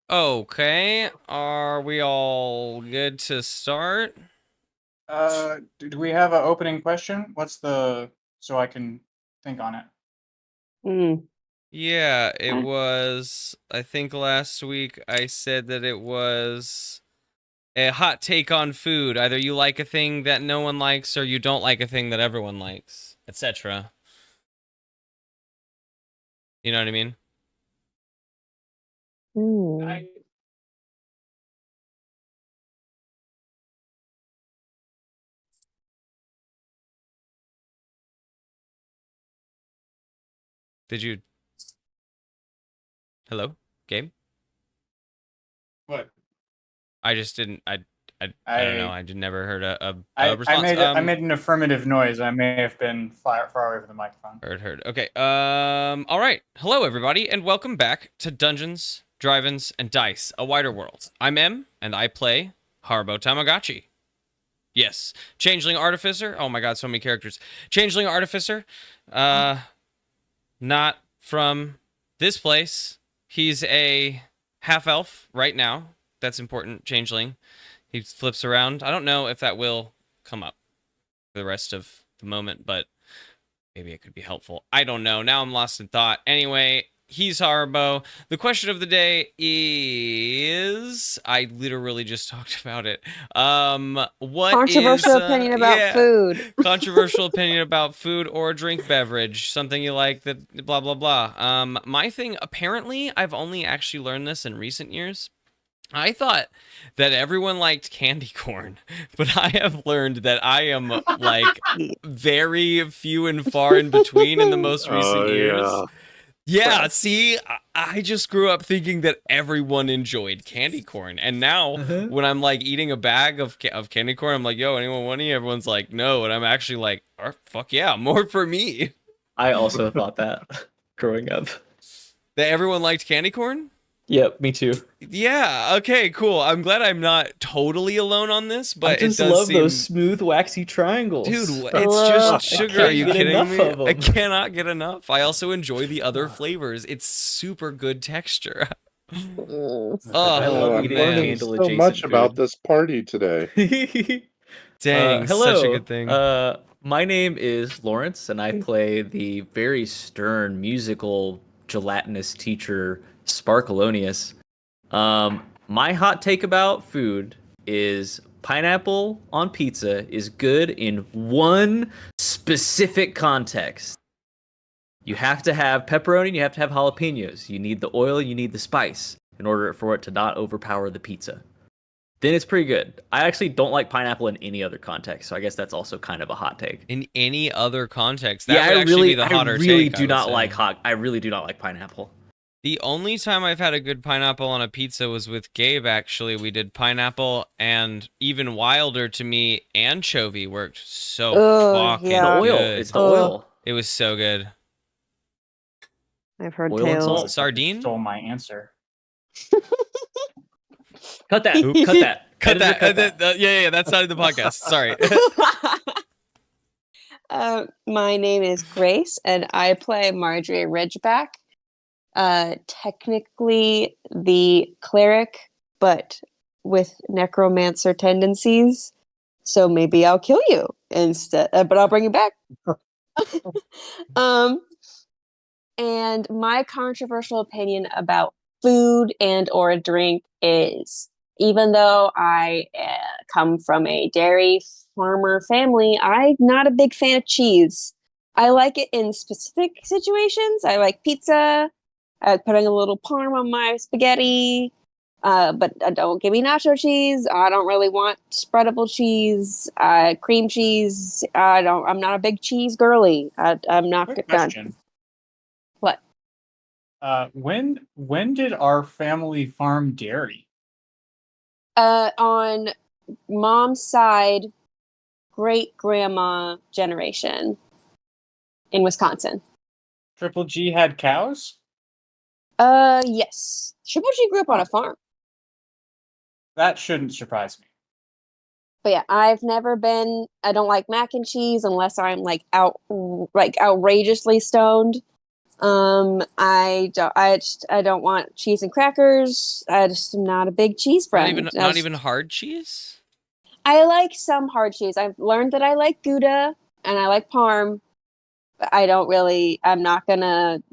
Okay, are we all good to start? Do we have an opening question? So I can think on it. Mm. Yeah, it was, I think last week I said that it was a hot take on food. Either you like a thing that no one likes or you don't like a thing that everyone likes, etc. You know what I mean? Mm. Did you... Hello? Game? What? I just didn't... I don't know. I just never heard a response. I made an affirmative noise. I may have been far away from the microphone. Heard. Okay. All right. Hello, everybody, and welcome back to Dungeons, Drive-ins, and Dice: A Wider World. I'm M, and I play Harbo Tamagotchi. Yes, Changeling Artificer. Oh my God, so many characters. Changeling Artificer. Not from this place. He's a half-elf right now. That's important. Changeling. He flips around. I don't know if that will come up for the rest of the moment, but maybe it could be helpful. I don't know. Now I'm lost in thought. Anyway, he's Harbo. The question of the day is... I literally just talked about it. What Controversial is... opinion about food. Controversial opinion about food or drink beverage. Something you like that blah, blah, blah. My thing, apparently, I've only actually learned this in recent years. I thought that everyone liked candy corn, but I have learned that I am like very few and far in between in the most recent years. Yeah, see, I just grew up thinking that everyone enjoyed candy corn, and now when I'm like eating a bag of candy corn, I'm like, "Yo, anyone want any?" Everyone's like, "No," and I'm actually like, oh, "Fuck yeah, more for me." I also thought that growing up. That everyone liked candy corn? Yep, me too. Yeah, okay, cool. I'm glad I'm not totally alone on this, but I just it does love seem... those smooth, waxy triangles. Dude, it's just sugar. Are you kidding me? Of them. I cannot get enough. I also enjoy the other flavors. It's super good texture. Mm. I love eating man. candle so much about this party today. Dang, hello. such a good thing. My name is Lawrence, and I play the very stern musical gelatinous teacher Sparkalonius. My hot take about food is pineapple on pizza is good in one specific context. You have to have pepperoni, you have to have jalapenos. You need the oil, you need the spice in order for it to not overpower the pizza. Then it's pretty good. I actually don't like pineapple in any other context, so I guess that's also kind of a hot take. In any other context, that would actually be the hotter I really take, do not like I really do not like pineapple. The only time I've had a good pineapple on a pizza was with Gabe, actually. We did pineapple, and even wilder to me, anchovy worked so fucking yeah. The oil. good. It's the oil. It was so good. I've heard Oil and tales. salt. Sardine? Stole my answer. Cut that. Oop. Cut that. Cut that. Cut that. Yeah, that's not in the podcast. Sorry. My name is Grace, and I play Marjorie Ridgeback. Technically the cleric, but with necromancer tendencies. So maybe I'll kill you instead, but I'll bring you back. And my controversial opinion about food and or a drink is, even though I come from a dairy farmer family, I'm not a big fan of cheese. I like it in specific situations. I like pizza, putting a little parm on my spaghetti, but don't give me nacho cheese. I don't really want spreadable cheese, cream cheese. I'm not a big cheese girly. I'm not Quick good. question. What? When did our family farm dairy? On mom's side, great grandma generation in Wisconsin. Triple G had cows? Yes. Triple G grew up on a farm. That shouldn't surprise me. But yeah, I don't like mac and cheese unless I'm like outrageously stoned. I don't want cheese and crackers. I just am not a big cheese friend. Not even hard cheese. I like some hard cheese. I've learned that I like Gouda and I like Parm, but I'm not gonna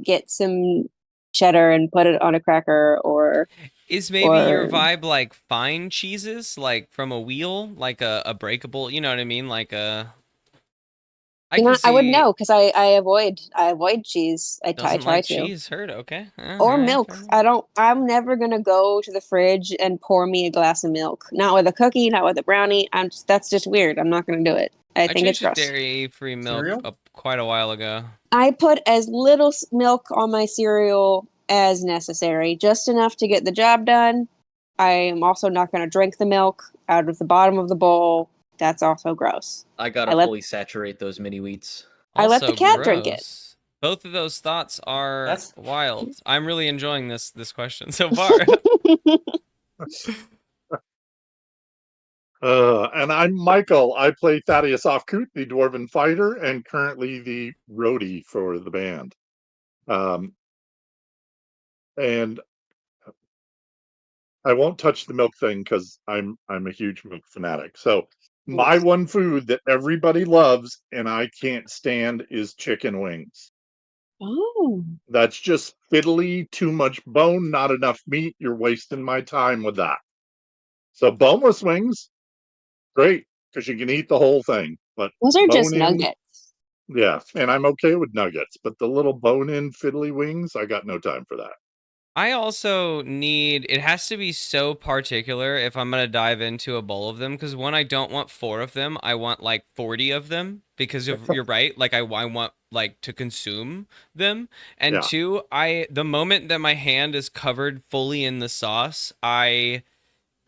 get some cheddar and put it on a cracker Is maybe your or vibe like fine cheeses, like from a wheel, like a breakable? You know what I mean? Like a. I can I would see. know because I avoid cheese. I Doesn't try like to. cheese. Heard. Okay. All Or right. milk. I'm never gonna go to the fridge and pour me a glass of milk. Not with a cookie, not with a brownie. That's just weird. I'm not gonna do it. I I think it's changed to gross. dairy-free milk Cereal? up quite a while ago. I put as little milk on my cereal as necessary, just enough to get the job done. I am also not gonna drink the milk out of the bottom of the bowl. That's also gross. I gotta I let- fully saturate those mini wheats. I let the Also cat drink it. gross. Both of those thoughts are That's- wild. I'm really enjoying this question so far. And I'm Michael. I play Thaddeus Offcoot, the Dwarven Fighter, and currently the roadie for the band. And I won't touch the milk thing because I'm a huge milk fanatic. So my one food that everybody loves and I can't stand is chicken wings. Oh. That's just fiddly, too much bone, not enough meat. You're wasting my time with that. So boneless wings, great, because you can eat the whole thing. But Those are just bone-in, nuggets. yeah, and I'm okay with nuggets, but the little bone-in fiddly wings, I got no time for that. I also need, it has to be so particular if I'm going to dive into a bowl of them, because one, I don't want 4 of them. I want like 40 of them because you're right. Like I want like to consume them. And Yeah. 2, the moment that my hand is covered fully in the sauce, I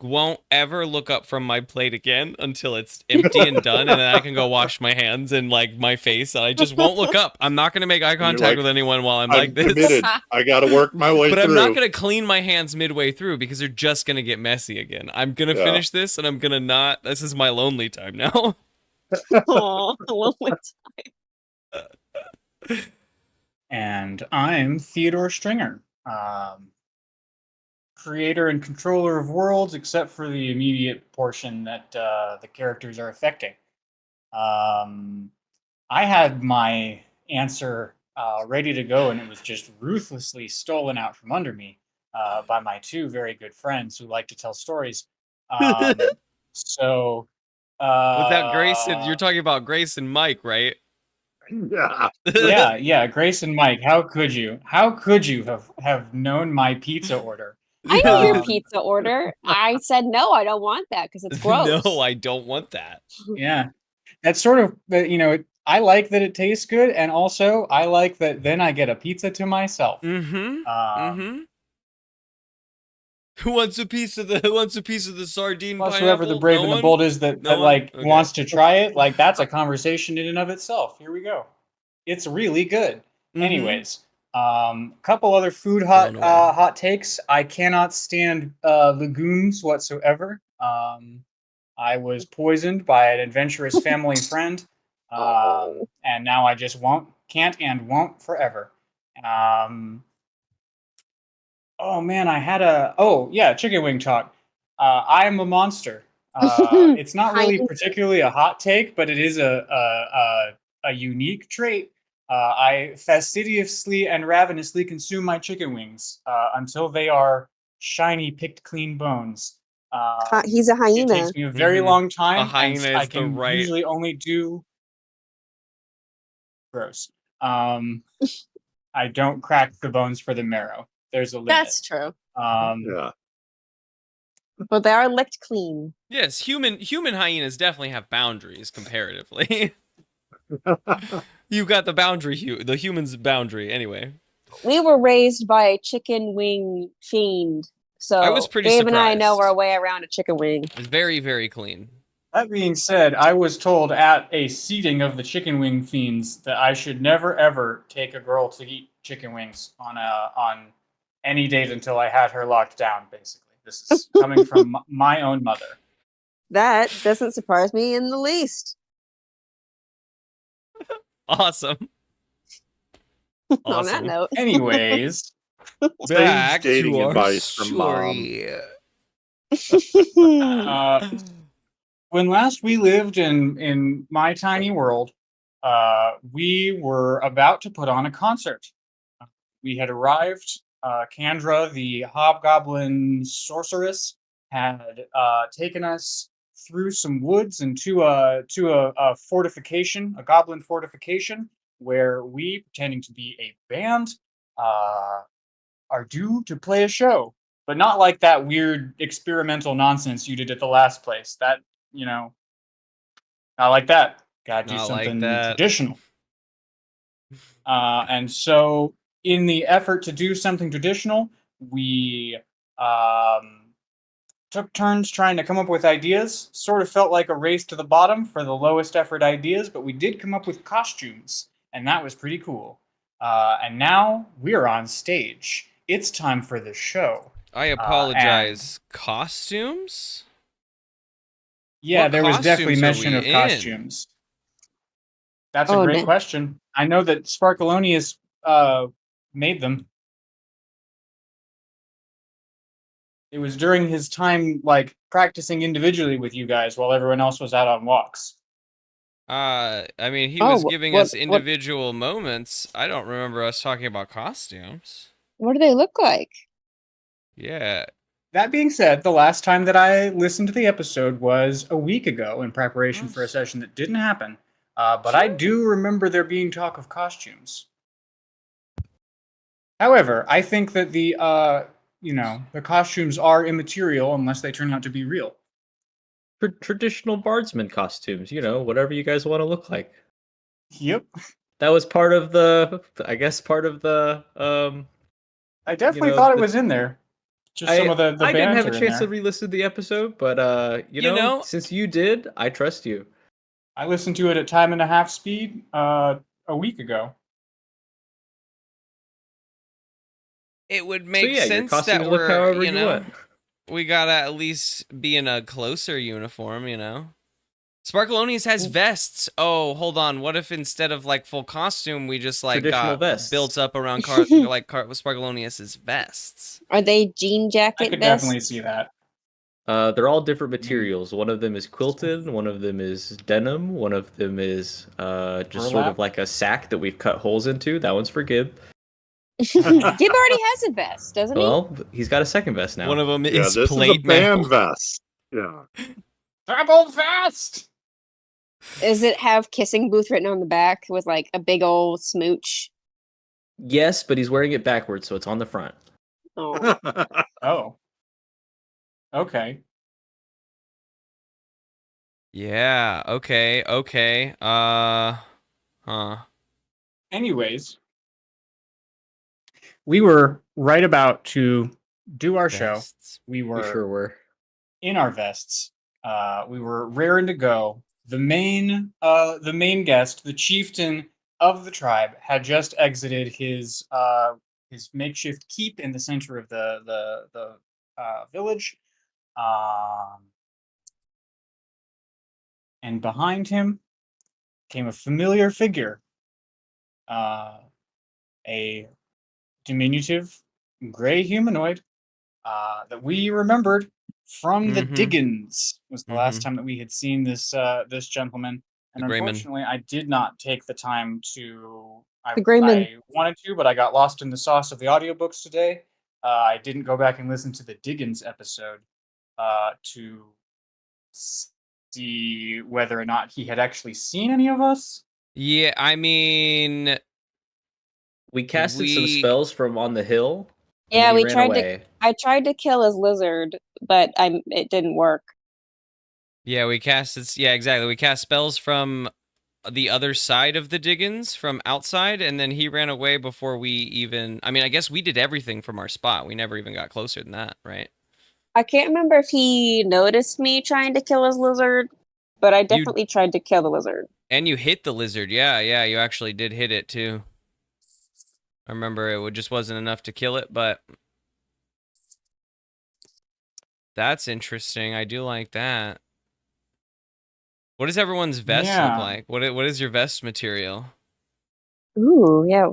won't ever look up from my plate again until it's empty and done, and then I can go wash my hands and like my face, and I just won't look up. I'm not gonna make eye contact like, with anyone while I'm I'm like this. committed. I got to work my way But through. I'm not gonna clean my hands midway through because they're just gonna get messy again. I'm gonna Yeah. finish this, and I'm gonna not. This is my lonely time now. Aw, lonely And I'm Theodore Stringer, creator and controller of worlds, except for the immediate portion that the characters are affecting. I had my answer ready to go, and it was just ruthlessly stolen out from under me by my 2 very good friends who like to tell stories. So, Without Grayson, you're talking about Grace and Mike, right? Yeah. yeah, Grace and Mike. How could you? How could you have known my pizza order? I know your Um, pizza order. I said no, I don't want that because it's gross. No, I don't want that. Yeah, that's sort of I like that it tastes good, and also I like that then I get a pizza to myself. Who wants a piece of the sardine Plus, pineapple? whoever the brave No and the one? bold is that No one? Okay. wants to try it, like that's a conversation in and of itself. Here we go. It's really good. Mhm. Anyways, couple other food hot takes. I cannot stand legumes whatsoever. I was poisoned by an adventurous family friend, and now I just can't and won't forever. Oh man, I had chicken wing talk. I am a monster. It's not really particularly a hot take, but it is a unique trait. I fastidiously and ravenously consume my chicken wings until they are shiny, picked clean bones. He's a It hyena. takes me a very long time. A hyena and I is the can right- usually only do gross. I don't crack the bones for the marrow. There's a limit. That's true. Yeah. But they are licked clean. Yes, human hyenas definitely have boundaries comparatively. You got the boundary, the human's boundary. Anyway, We were raised by a chicken wing fiend, so I was pretty Dave and I know surprised. our way around a chicken wing. it's very, very clean. That being said, I was told at a seating of the chicken wing fiends that I should never ever take a girl to eat chicken wings on any date until I had her locked down. Basically, this is coming from my own mother. That doesn't surprise me in the least. Awesome. On that Awesome. note. Anyways, Back dating to our advice from Mom. story. when last we lived in my tiny world, we were about to put on a concert. We had arrived. Kandra, the Hobgoblin sorceress, had taken us through some woods and to a fortification, a goblin fortification, where we, pretending to be a band, are due to play a show. But not like that weird experimental nonsense you did at the last place. That, not like that. Gotta do Not like something that. traditional. And so, in the effort to do something traditional, we took turns trying to come up with ideas. Sort of felt like a race to the bottom for the lowest effort ideas, but we did come up with costumes, and that was pretty cool. And now we're on stage. It's time for the show. I apologize. Costumes? Yeah, What there was definitely costumes are mention we of in? costumes. That's a Oh, great no. question. I know that Sparkalonius made them. It was during his time, like, practicing individually with you guys while everyone else was out on walks. I mean, he Oh, was giving what- us individual moments. I don't remember us talking about costumes. What do they look like? Yeah. That being said, the last time that I listened to the episode was a week ago in preparation for a session that didn't happen. But I do remember there being talk of costumes. However, I think that the costumes are immaterial unless they turn out to be real. Traditional bardsman costumes, whatever you guys want to look like. Yep. That was part of the, I definitely thought it was in there. Just some of the I didn't have a banter in chance to there. re-listen to the episode, but since you did, I trust you. I listened to it at time and a half speed a week ago. It would make your sense costumes that look we're, however you want. we gotta at least be in a closer uniform, Sparkalonius has vests. Oh, hold on. What if instead of like full costume, we just like Traditional got vests. built up around Sparkalonius's vests? Are they jean I jacket could vests? definitely see that. They're all different materials. One of them is quilted, one of them is denim, one of them is just sort Burlap? of like a sack that we've cut holes into. That one's for Gib. Gib already has a vest, doesn't he? Well, he's got a second vest now. One of them Yeah, is this is a plate band mail. vest. Yeah. Double fast! Does it have kissing booth written on the back with like a big old smooch? Yes, but he's wearing it backwards, so it's on the front. Oh. Oh. Okay. Yeah. Okay. Huh. Anyways, we were right about to do our show. Vests. We We were sure were. in our vests. We were raring to go. The main guest, the chieftain of the tribe, had just exited his makeshift keep in the center of the village, and behind him came a familiar figure, a diminutive gray humanoid that we remembered from the Mhm. Diggins. Was the last Mhm. time that we had seen this gentleman, and The Greyman. unfortunately, I did not take the time to. The Greyman. I wanted to, but I got lost in the sauce of the audiobooks today. I didn't go back and listen to the Diggins episode to see whether or not he had actually seen any of us. Yeah, I mean, We casted some We- spells from on the hill. and Yeah, then he we ran tried away. I tried to kill his lizard, but it didn't work. yeah, we cast. Yeah, exactly. We cast spells from the other side of the Diggins, from outside, and then he ran away before we even. I mean, I guess we did everything from our spot. We never even got closer than that, right? I can't remember if he noticed me trying to kill his lizard, but I definitely tried to kill the lizard. And you hit the lizard. Yeah, you actually did hit it too. I remember it just wasn't enough to kill it, but that's interesting. I do like that. What does everyone's vest Yeah. look like? What is your vest material? Ooh, yeah.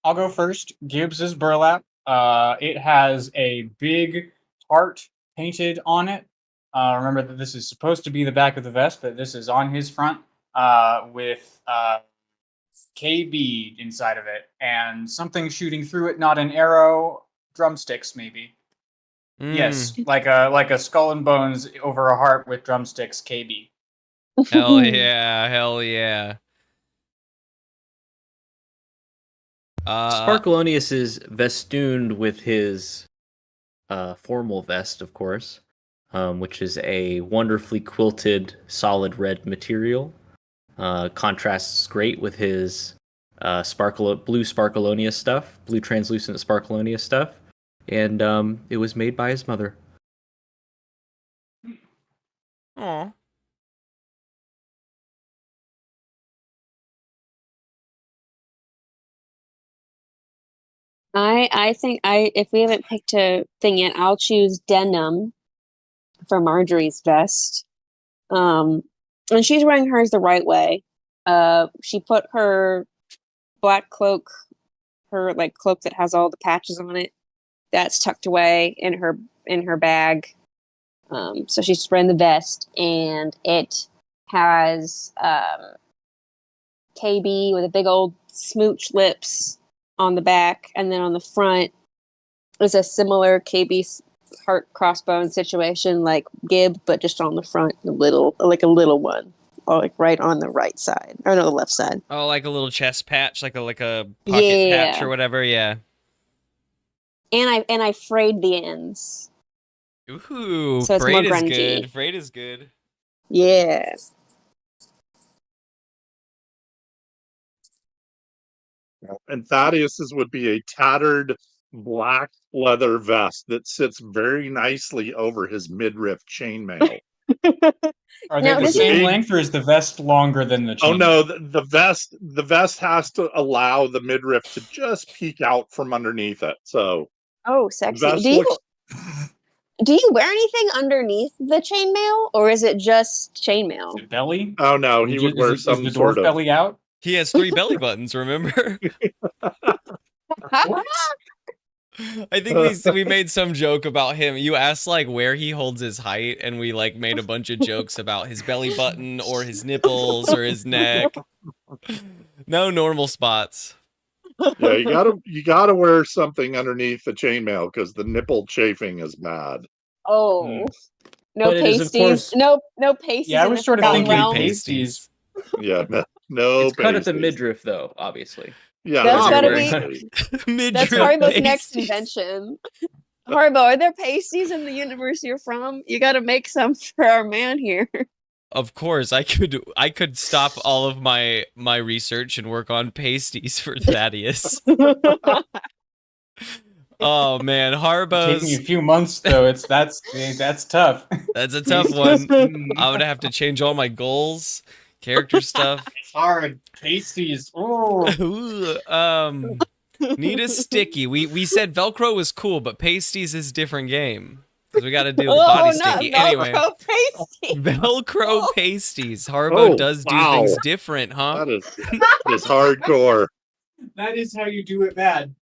I'll go first. Gibbs is burlap. It has a big heart painted on it. Remember that this is supposed to be the back of the vest, but this is on his front with KB inside of it and something shooting through it, not an arrow, drumsticks maybe. Yes, like a skull and bones over a heart with drumsticks, KB. Hell yeah, hell yeah. Sparkalonius is festooned with his formal vest, of course, which is a wonderfully quilted, solid red material. Contrasts great with his blue Sparkalonius stuff, blue translucent Sparkalonius stuff, and it was made by his mother. Aw. I think if we haven't picked a thing yet, I'll choose denim for Marjorie's vest. And she's wearing hers the right way. She put her black cloak, her like cloak that has all the patches on it, that's tucked away in her bag. So she's just wearing the vest, and it has KB with a big old smooch lips on the back, and then on the front is a similar KB heart crossbone situation like Gib, but just on the front, a little one, or like right on the right side, or no, the left side. Oh, like a little chest patch, like a pocket patch or whatever. Yeah. And I frayed the ends. Ooh, So it's braid more is grungy. good. Braid is good. Yeah. And Thaddeus's would be a tattered black leather vest that sits very nicely over his midriff chainmail. Are they Now, the this same is- length, or is the vest longer than the chain? Oh no, the vest has to allow the midriff to just peek out from underneath it. So Oh, the sexy. vest Do looks you wear anything underneath the chainmail, or is it just Is chainmail? it belly? oh no, he would wear Is some the sort dwarf of belly out? He has 3 belly buttons, remember? I think we made some joke about him. You asked like where he holds his height, and we like made a bunch of jokes about his belly button or his nipples or his neck. No normal spots. Yeah, you gotta wear something underneath the chainmail because the nipple chafing is bad. Oh, no But it is, of pasties. course- No pasties. Yeah, I in was the sort of Forgotten thinking Realms? pasties. Yeah, no. It's cut at the pasties. midriff, though, obviously. Yeah, That's they're gotta wearing be- pasties. Midriff That's Haribo's next pasties. invention. Haribo, are there pasties in the universe you're from? You got to make some for our man here. Of course, I could stop all of my research and work on pasties for Thaddeus. Oh man, Taking you a Haribo's few months though. That's tough. that's a tough one. I'm gonna have to change all my goals, character stuff. It's hard. Pasties. Oh. Ooh, need a sticky. We said Velcro was cool, but pasties is a different game because we got to do the body sticky anyway. Velcro pasty. Velcro pasties. Haribo does do wow. things different, huh? That is hardcore. That is how you do it bad.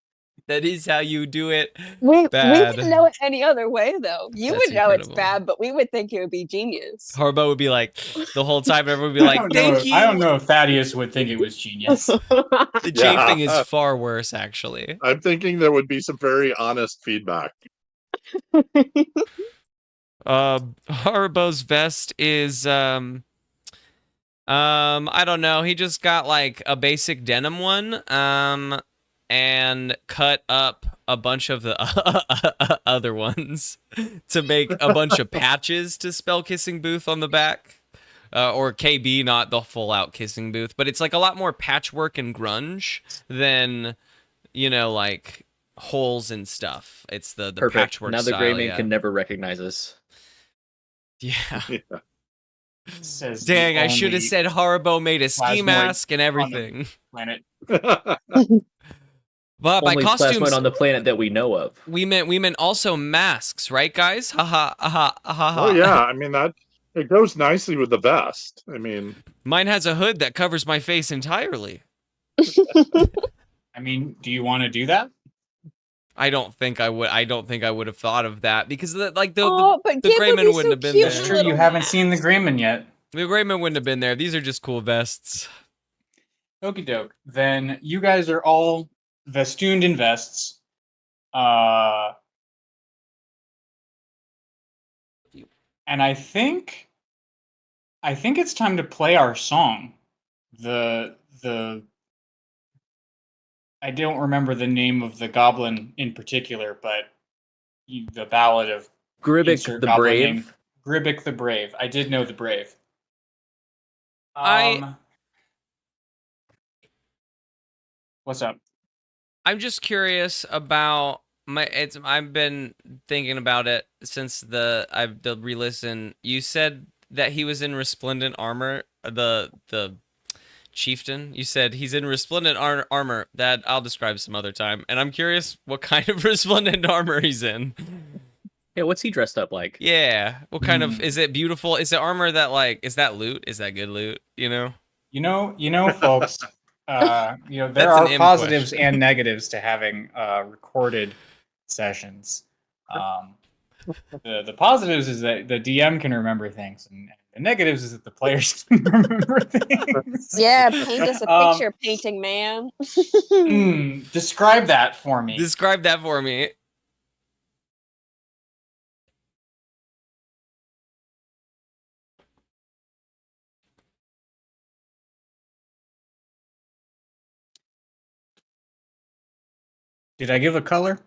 That is how you do it. We Bad. wouldn't know it any other way, though. You That's would know it's incredible. bad, but we would think it would be genius. Haribo would be like the whole time. Everyone would be like, "Thank you." I don't know if Thaddeus would think it was genius. The Yeah. chafing is far worse, actually. I'm thinking there would be some very honest feedback. Haribo's vest is I don't know. He just got like a basic denim one and cut up a bunch of the other ones to make a bunch of patches to spell Kissing Booth on the back. Or KB, not the full out Kissing Booth, but it's like a lot more patchwork and grunge than, you know, like holes and stuff. It's the Perfect. patchwork Now the style, Greyman yeah. can never recognize us. Yeah. Yeah. Says Dang, the I should have only said Haribo made a ski plasmoid mask and everything. planet. But by Only costumes, plasmoid on the planet that we know of. we meant also masks, right, guys? Haha, aha, aha. Oh yeah, I mean that it goes nicely with the vest. I mean, Mine has a hood that covers my face entirely. I mean, do you want to do that? I don't think I would. I don't think I would have thought of that because the But the Gib would Greyman be wouldn't so have been cute. It's there. true. You Little haven't seen the mask. Greyman yet. The Greyman wouldn't have been there. These are just cool vests. Okie doke. Then you guys are all festooned in vests. And I think it's time to play our song. The I don't remember the name of the goblin in particular, but the ballad of Gribbik insert the goblin name. Brave. Gribbik the Brave. I did know the Brave. I- What's up? I'm just curious about I've been thinking about it since the re-listen. You said that he was in resplendent armor. The chieftain. You said he's in resplendent armor. That I'll describe some other time. And I'm curious what kind of resplendent armor he's in. Yeah, what's he dressed up like? Yeah. What kind of is it beautiful? Is it armor that is that loot? Is that good loot? You know, Folks. There That's are an M positives question. and negatives to having recorded sessions. The positives is that the DM can remember things, and the negatives is that the players can remember things. Yeah, paint us a picture painting, man. Describe that for me. Describe that for me. Did I give a color?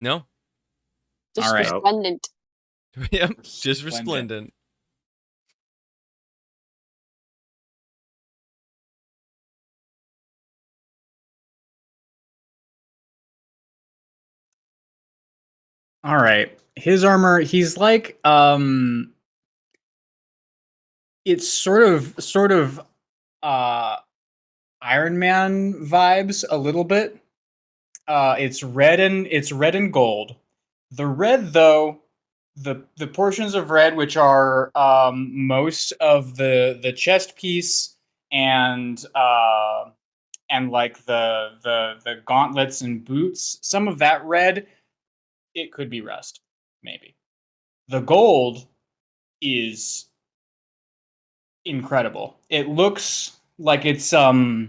No. Just All right. resplendent. Yep. Just Resplendent. resplendent. All right. His armor, he's like it's sort of Iron Man vibes a little bit. It's red and gold. The red, though, the portions of red which are most of the chest piece and like the gauntlets and boots, some of that red, it could be rust, maybe. The gold is incredible. It looks like it's actually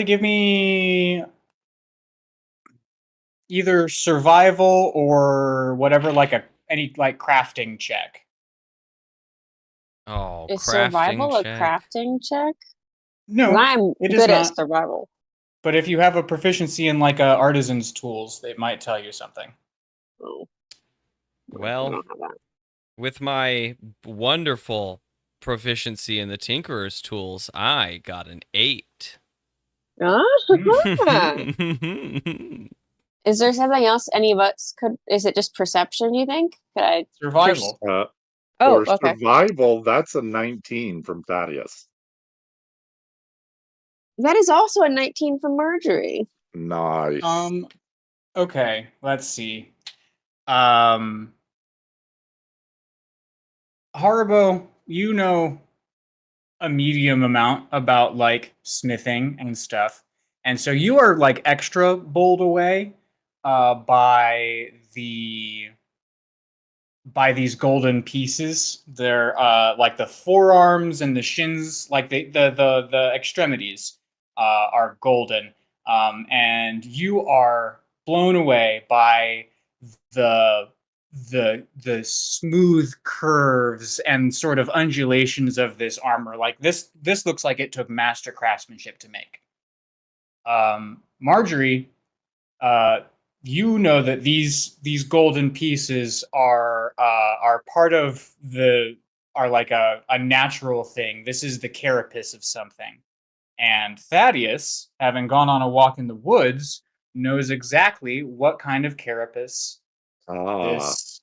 give me either survival or whatever, any crafting check. Oh, Is crafting survival a check. crafting check? No, I'm it is good at not. survival. But if you have a proficiency in a artisan's tools, they might tell you something. Oh. I Well, don't have that. with my wonderful proficiency in the Tinkerer's tools, I got an 8. Ah. Is there something else any of us could? Is it just perception? You think? Could I? Survival. Oh, For okay. survival, that's a 19 from Thaddeus. That is also a 19 from Marjorie. Nice. Okay, let's see. Haribo, you know a medium amount about smithing and stuff. And so you are extra bowled away by these golden pieces. They're the forearms and the shins, the extremities are golden. And you are blown away by the smooth curves and sort of undulations of this armor. This looks like it took master craftsmanship to make. Marjorie, you know that these golden pieces are part of are like a natural thing. This is the carapace of something. And Thaddeus, having gone on a walk in the woods, knows exactly what kind of carapace this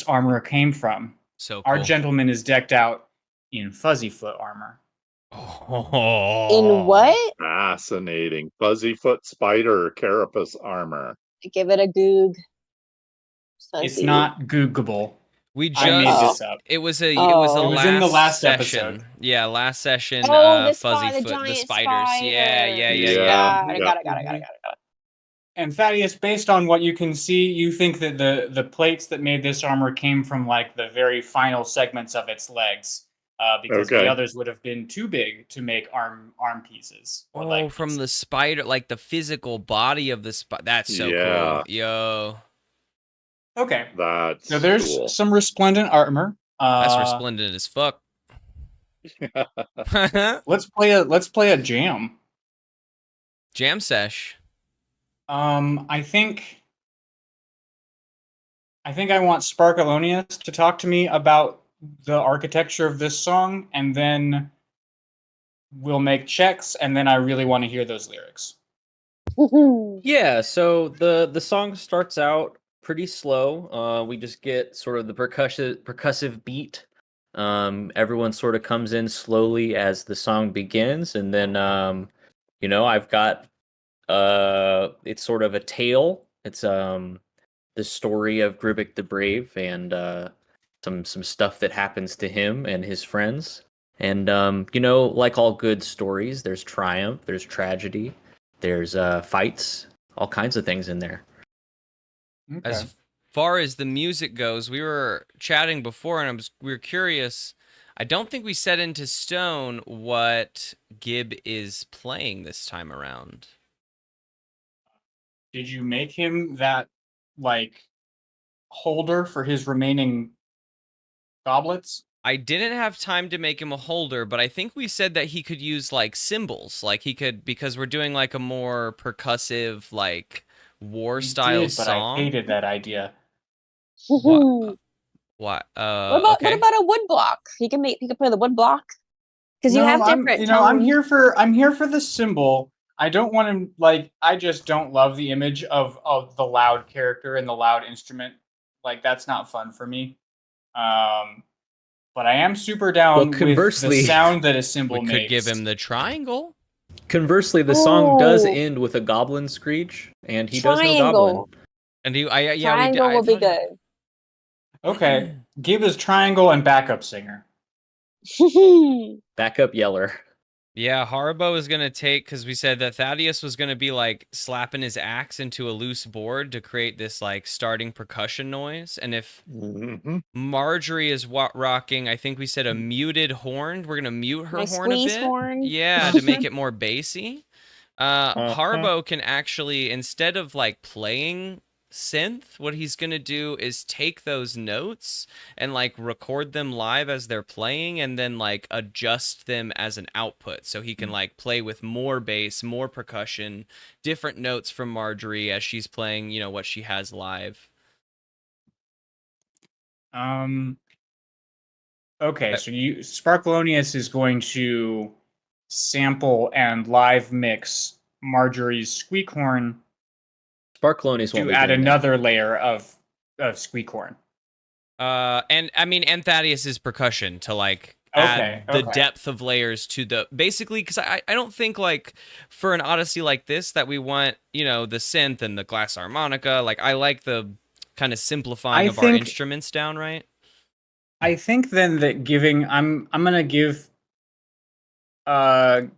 armor came from. So cool. Our gentleman is decked out in fuzzyfoot armor. In what? Fascinating. Fuzzyfoot spider carapace armor. Give it a goog. It's Fuzzy. not googable. We I made just this up. it was a Oh. It was in the last session. episode. Yeah, last session. Oh, the Fuzzy the Foot, the giant spiders. Yeah, spider. yeah, yeah, Yeah. yeah. Got it, Yeah. got it, got it, got it, got it. And Thaddeus, based on what you can see, you think that the plates that made this armor came from like the very final segments of its legs, because the Okay. others would have been too big to make arm pieces or leg Oh, from pieces. the spider, like the physical body of the spider. That's so Yeah. cool. Yo, Okay, That's so there's cool. some resplendent armor. that's resplendent as fuck. Let's play a jam. Jam sesh. I think I want Sparkalonius to talk to me about the architecture of this song, and then we'll make checks, and then I really want to hear those lyrics. Yeah, so the song starts out pretty slow. We just get sort of the percussive beat. Everyone sort of comes in slowly as the song begins, and then I've got it's sort of a tale. It's the story of Gribbik the Brave and some stuff that happens to him and his friends. And like all good stories, there's triumph, there's tragedy, there's fights, all kinds of things in there. Okay. As far as the music goes, we were chatting before, and we were curious. I don't think we set into stone what Gib is playing this time around. Did you make him that like holder for his remaining goblets? I didn't have time to make him a holder, but I think we said that he could use like cymbals, like he could, because we're doing like a more percussive, like war style But song. I hated that idea. What? What about Okay. a wood block? He can play the wood block because you have different tones. I'm here for the symbol. I don't want him like I just don't love the image of the loud character and the loud instrument. Like that's not fun for me. But I am super down with conversely, the sound that a symbol We makes. could give him the triangle. Conversely, the song does Oh. end with a goblin screech, and he does no goblin. Triangle. And yeah, Triangle will be good. Okay, give us triangle and backup singer. Backup yeller. Yeah, Haribo is gonna take, because we said that Thaddeus was gonna be like slapping his axe into a loose board to create this like starting percussion noise. And if Mhm. Marjorie is rocking, I think we said a muted horn. We're gonna mute her My horn a squeeze bit. horn. Yeah, to make it more bassy. Haribo can actually, instead of like playing synth, what he's gonna do is take those notes and like record them live as they're playing, and then like adjust them as an output, so he can like play with more bass, more percussion, different notes from Marjorie as she's playing, what she has live. Okay, so Sparkalonius is going to sample and live mix Marjorie's squeak horn Sparkalonius won't to be add doing that. another layer of squeak horn. And I mean, and Thaddeus's percussion to like add the Okay. depth of layers to the, basically, because I don't think like for an Odyssey like this that we want, the synth and the glass harmonica. Like I like the kind of simplifying of our instruments down, right? I think then that I'm gonna give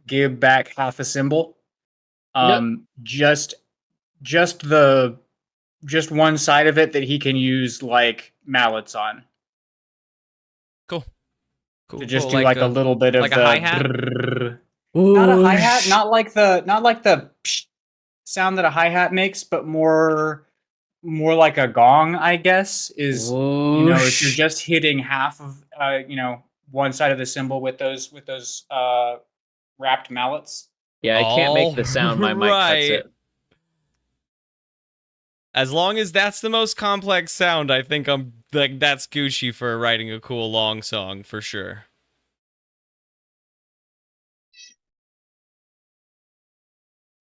Gib back half a symbol. Just one side of it that he can use like mallets on. Cool. To just do like a little bit of like a the hi-hat? not a hi-hat, not like the psh sound that a hi-hat makes, but more like a gong, I guess, is if you're just hitting half of one side of the cymbal with those wrapped mallets. Yeah, I can't make the sound. My mic cuts it. As long as that's the most complex sound, I think I'm like that's Gucci for writing a cool long song for sure.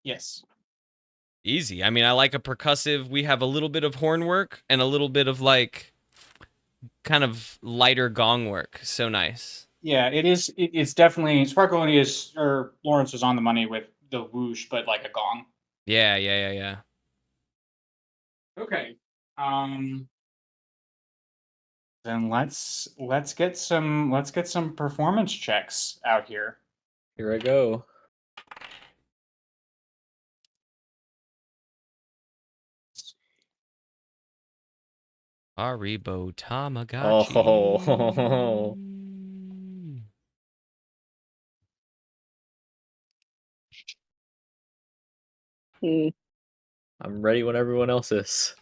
Yes. Easy. I mean, I like a percussive. We have a little bit of horn work and a little bit of like kind of lighter gong work. So nice. Yeah, it is. It's definitely Sparkalonius or Lawrence was on the money with the whoosh, but like a gong. Yeah. Okay. Then let's get some performance checks out here. Here I go. Haribo Tamagotchi. Oh. I'm ready when everyone else is.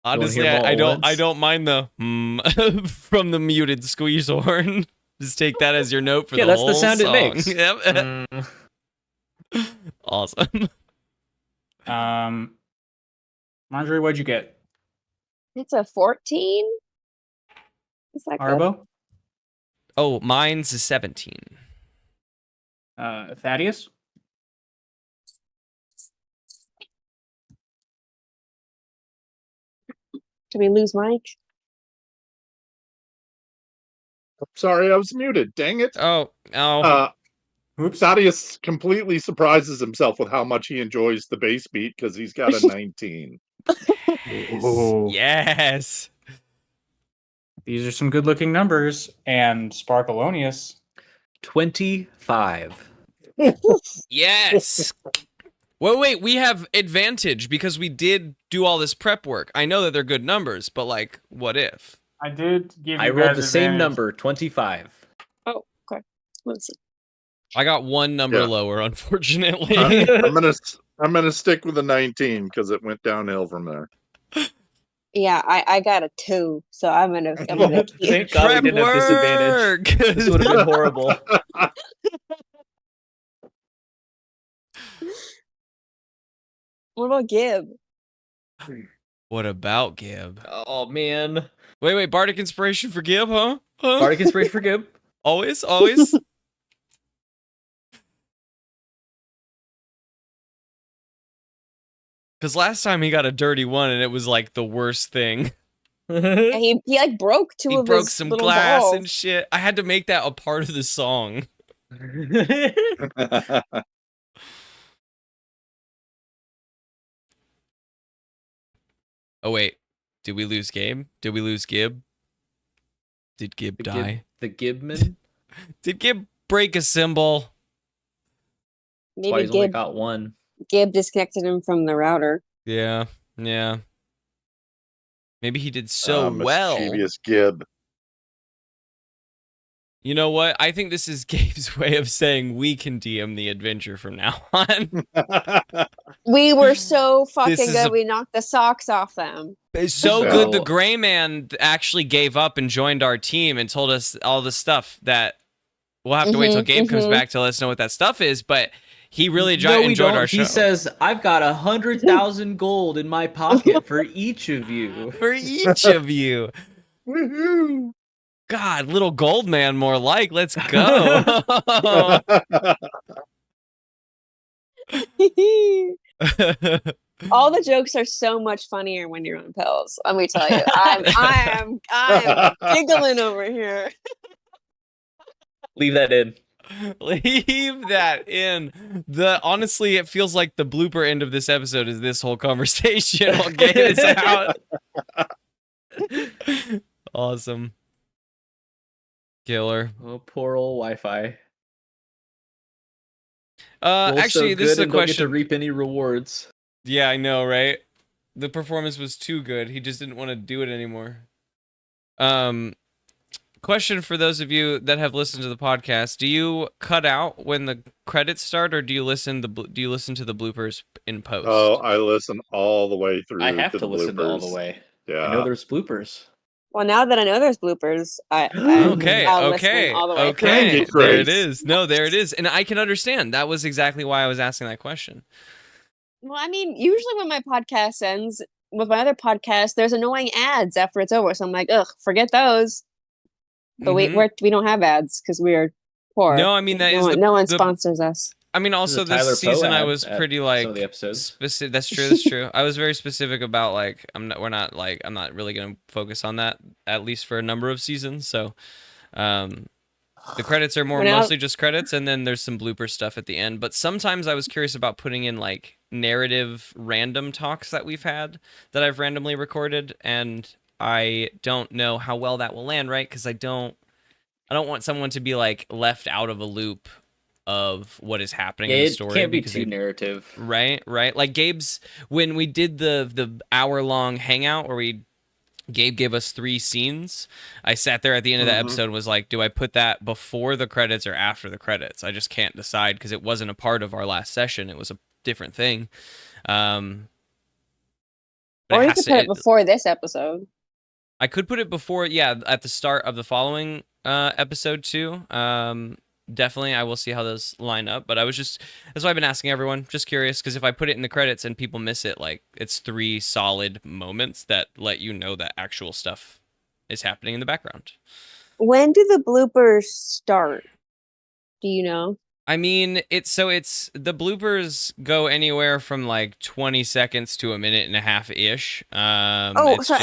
Honestly, hear them all I at don't once? mind the from the muted squeeze horn. Just take that as your note for Yeah, the that's whole the sound song. it makes. Yep. Awesome. Marjorie, what'd you get? It's a 14. Is that good? Arbo? Oh, mine's a 17. Thaddeus? Did we lose Mike? Sorry, I was muted. Dang it. Oh. Oh. Oops. Thaddeus completely surprises himself with how much he enjoys the bass beat because he's got a 19. Ooh. Yes. These are some good-looking numbers. And Sparkalonius. 25. Yes. Wait, we have advantage because we did do all this prep work. I know that they're good numbers, but like, what if? I did give you I rolled guys the same advantage. number, 25. Oh, okay. Let's see. I got one number Yeah. lower, unfortunately. I'm gonna stick with the 19 because it went downhill from there. Yeah, I got a 2, so I'm gonna keep. Thank God we Prep didn't have disadvantage. work. This would have been horrible. What about Gib? What about Gib? Oh, man. Wait, Bardic Inspiration for Gib, huh? Bardic Inspiration for Gib. Always? Because last time he got a dirty one and it was like the worst thing. Yeah, he like broke two He of broke his some little glass balls. and shit. I had to make that a part of the song. Oh, wait. Did we lose Gabe? Did we lose Gib? Did Gib die? The Gibman? Did Gib break a symbol? That's why Maybe he's only got one. Gib disconnected him from the router. Yeah. Maybe he did so well. Mischievous Gib. You know what? I think this is Gabe's way of saying we can DM the adventure from now on. We were so This fucking is good. a- We knocked the socks off them. It's so So- good the Greyman actually gave up and joined our team and told us all the stuff that we'll have to wait till Gabe comes back to let us know what that stuff is, but he really enjoyed our show. He says, I've got 100,000 gold in my pocket for each of you. For each of you. Woohoo! God, little gold man more like. Let's go. All the jokes are so much funnier when you're on pills. Let me tell you, I am giggling over here. Leave that in. Leave that in. Honestly, it feels like the blooper end of this episode is this whole conversation while Gabe is out. Awesome. Killer. Oh, poor old Wi-Fi. Actually, this is a Don't get to question. reap any rewards. Yeah, I know, right? The performance was too good. He just didn't want to do it anymore. Question for those of you that have listened to the podcast: do you cut out when the credits start, or do you listen to the bloopers in post? Oh, I listen all the way through. I have to to the listen to all the bloopers. way. Yeah. I know there's bloopers. Well, now that I know there's bloopers, I'll Okay, listen all the way through. Dang okay. it, There it Grace. is. No, there it is, and I can understand. That was exactly why I was asking that question. Well, I mean, usually when my podcast ends, with my other podcast, there's annoying ads after it's over. So I'm like, ugh, forget those. But Mhm. we don't have ads because we are poor. No, I mean that is no one the- sponsors us. I mean, also There's a Tyler this Poe season I ad was at pretty some like of the episodes. specific. That's true. That's true. I was very specific about like I'm not really gonna focus on that at least for a number of seasons. So, the credits are mostly just credits, and then there's some blooper stuff at the end. But sometimes I was curious about putting in like narrative random talks that we've had that I've randomly recorded, and I don't know how well that will land, right? Because I don't want someone to be like left out of a loop of what is happening in the It story. can't be because too narrative. Right. Like Gabe's, when we did the hour-long hangout where Gabe gave us 3 scenes, I sat there at the end of the episode and was like, do I put that before the credits or after the credits? I just can't decide because it wasn't a part of our last session. It was a different thing. But Or you could put it before this episode. I could put it before, at the start of the following episode too. Definitely, I will see how those line up. But that's why I've been asking everyone. Just curious, because if I put it in the credits and people miss it, like, it's 3 solid moments that let you know that actual stuff is happening in the background. When do the bloopers start? Do you know? I mean, it's the bloopers go anywhere from like 20 seconds to a minute and a half ish. I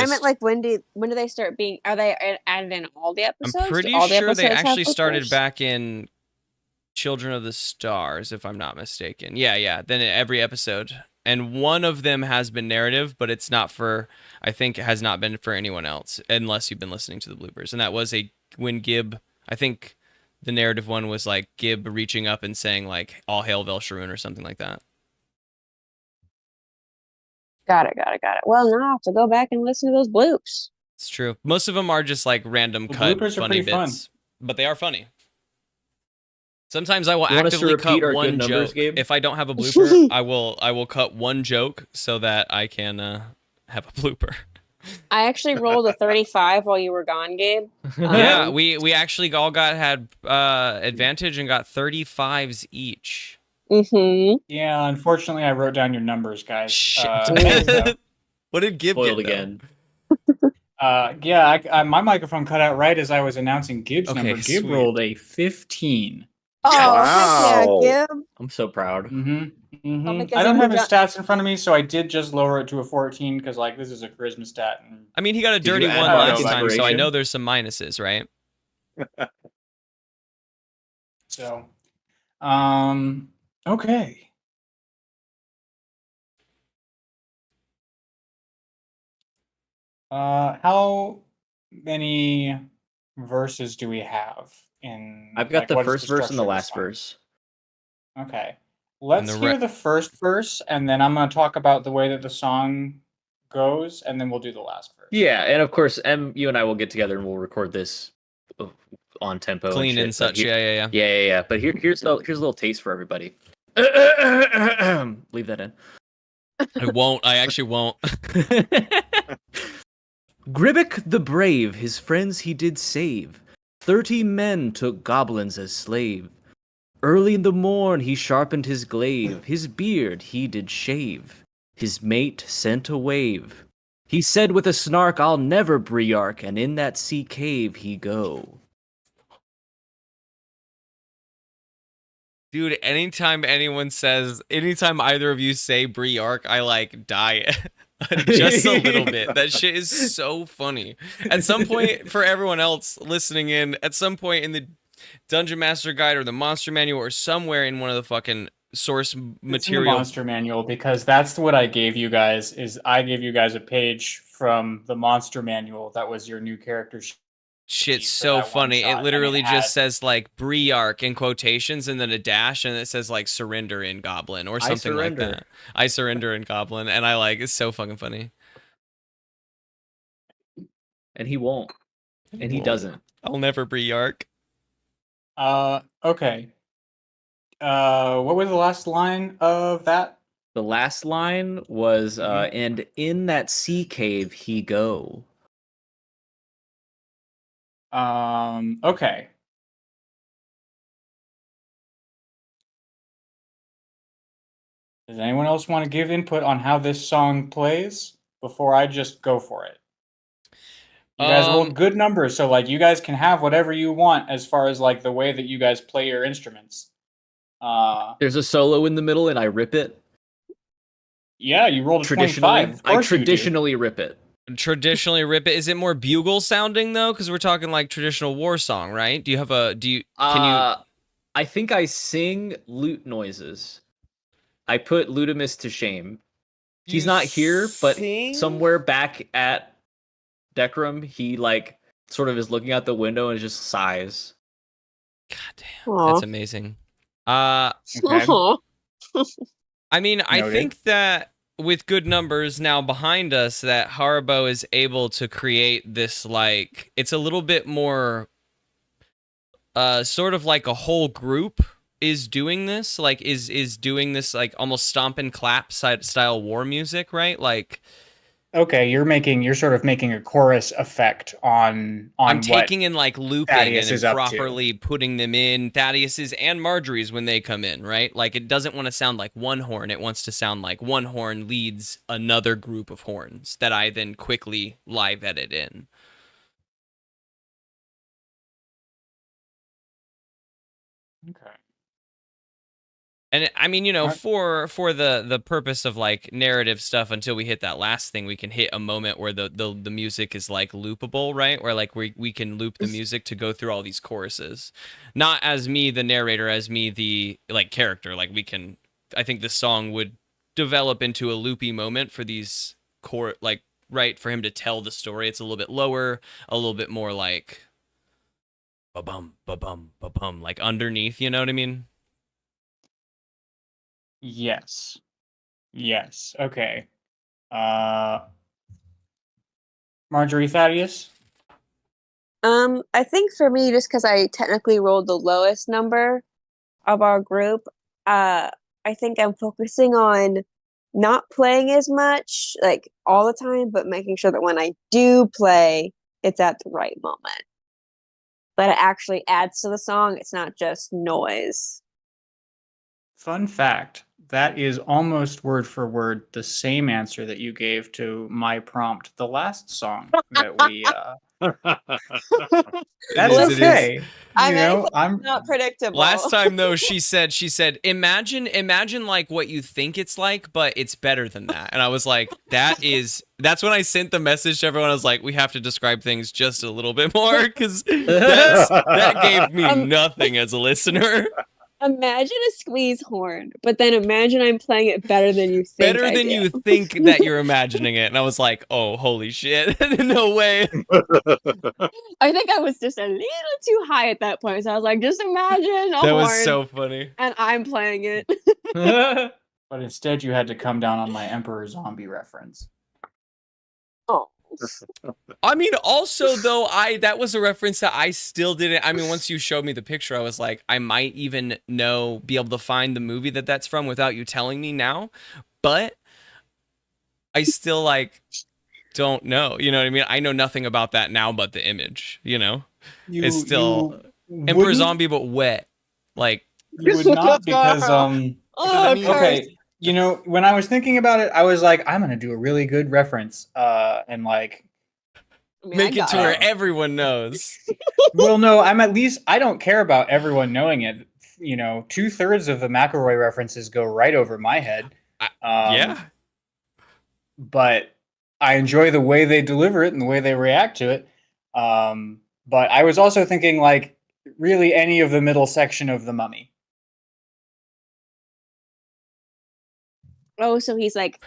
meant like when do they start being? Are they added in all the episodes? I'm pretty sure they actually started back in Children of the Stars, if I'm not mistaken. Yeah. Then every episode, and one of them has been narrative, but it's not for. I think it has not been for anyone else, unless you've been listening to the bloopers. And that was when Gib. I think the narrative one was like Gib reaching up and saying like "All hail Velsharoon" or something like that. Got it. Well, now I have to go back and listen to those bloops. It's true. Most of them are just like random cut funny bits, but they are funny. Sometimes I will actively cut one joke. If I don't have a blooper, I will cut one joke so that I can have a blooper. I actually rolled a 35 while you were gone, Gabe. Yeah, we actually all had advantage and got 35s each. Mm-hmm. Yeah, unfortunately, I wrote down your numbers, guys. Shit. So, What did Gib Spoiled get again. my microphone cut out right as I was announcing Gib's number. Gib sweet. rolled a 15. Oh, Wow. heck yeah, Gib. I'm so proud. I don't have his stats in front of me, so I did just lower it to a 14 because, like, this is a charisma stat. And I mean, he got a dirty you one add last mark time, so I inspiration? know there's some minuses, right? so, okay. How many verses do we have in? I've got like, the what is first verse and the structure of last song? verse. Okay. Let's the hear the first verse, and then I'm going to talk about the way that the song goes, and then we'll do the last verse. Yeah, and of course, you and I will get together and we'll record this on tempo, Clean and shit, but such. Yeah. Yeah. But here's a little taste for everybody. Leave that in. I won't. I actually won't. Gribbik the Brave, his friends he did save. 30 men took goblins as slave. Early in the morn he sharpened his glaive. His beard he did shave. His mate sent a wave. He said with a snark, I'll never briark, and in that sea cave he go. Dude, anytime either of you say Briark, I like die just a little bit. That shit is so funny. At some point, for everyone else listening in, at some point in the Dungeon Master Guide or the Monster Manual or somewhere in one of the fucking source material. It's in the Monster Manual, because that's what I gave you guys. I gave you guys a page from the Monster Manual that was your new character Shit's so funny. It literally just says like Briark in quotations and then a dash, and it says like surrender in Goblin or something like that. I surrender in Goblin, and it's so fucking funny. And he won't. And he doesn't. I'll never Briark. Okay. What was the last line of that? The last line was, and in that sea cave he go. Okay. Does anyone else want to give input on how this song plays before I just go for it? You guys rolled good numbers, so like you guys can have whatever you want as far as like the way that you guys play your instruments. There's a solo in the middle and I rip it. Yeah, you rolled a 25. I traditionally rip it. Traditionally rip it. Is it more bugle sounding though? Because we're talking like traditional war song, right? Can you? I think I sing lute noises. I put Lutimus to shame. He's not here, but somewhere back at Decrum, he like sort of is looking out the window and just sighs. God damn, Aw. that's amazing. Okay. Aw. I mean, I Noted. think that with good numbers now behind us, that Haribo is able to create this, like, it's a little bit more, sort of like a whole group is doing this, like, is doing this, like, almost stomp and clap style war music, right? Like, Okay, you're sort of making a chorus effect on I'm what taking in, like, looping Thaddeus and is then up to. properly putting them in Thaddeus's and Marjorie's when they come in, right? Like, it doesn't want to sound like one horn. It wants to sound like one horn leads another group of horns that I then quickly live edit in. Okay. And I mean, you know, Alright. for the purpose of like narrative stuff, until we hit that last thing, we can hit a moment where the music is like loopable, right? Where like we can loop the music to go through all these choruses, not as me the narrator, as me the like character. Like we can, I think the song would develop into a loopy moment for these like right for him to tell the story. It's a little bit lower, a little bit more like ba bum ba bum ba bum, like underneath. You know what I mean? Yes. Yes. Okay. Marjorie, Thaddeus? I think for me, just because I technically rolled the lowest number of our group, I think I'm focusing on not playing as much, like all the time, but making sure that when I do play, it's at the right moment. But it actually adds to the song. It's not just noise. Fun fact, that is almost word for word the same answer that you gave to my prompt, the last song that we that's is, it is. okay. I You mean, know, I'm not predictable. Last time though, she said, imagine like what you think it's like, but it's better than that. And I was like, that's when I sent the message to everyone. I was like, we have to describe things just a little bit more, because that gave me nothing as a listener. Imagine a squeeze horn, but then imagine I'm playing it better than you think. Better than you think that you're imagining it. And I was like, oh, holy shit. No way. I think I was just a little too high at that point. So I was like, just imagine a That horn. was so funny. And I'm playing it. but instead you had to come down on my Emperor Zombie reference. Oh. I mean, also though, that was a reference that I still didn't. I mean, once you showed me the picture, I was like, I might even be able to find the movie that's from without you telling me now. But I still like don't know. You know what I mean? I know nothing about that now, but the image. You know, it's still Emperor Zombie, but wet. Like you would not because okay. You know, when I was thinking about it, I was like, I'm gonna do a really good reference, and like make it to where everyone knows. Well, no, I don't care about everyone knowing it. You know, 2/3 of the McElroy references go right over my head. Yeah. But I enjoy the way they deliver it and the way they react to it. But I was also thinking, like, really any of the middle section of The Mummy. Oh, so he's like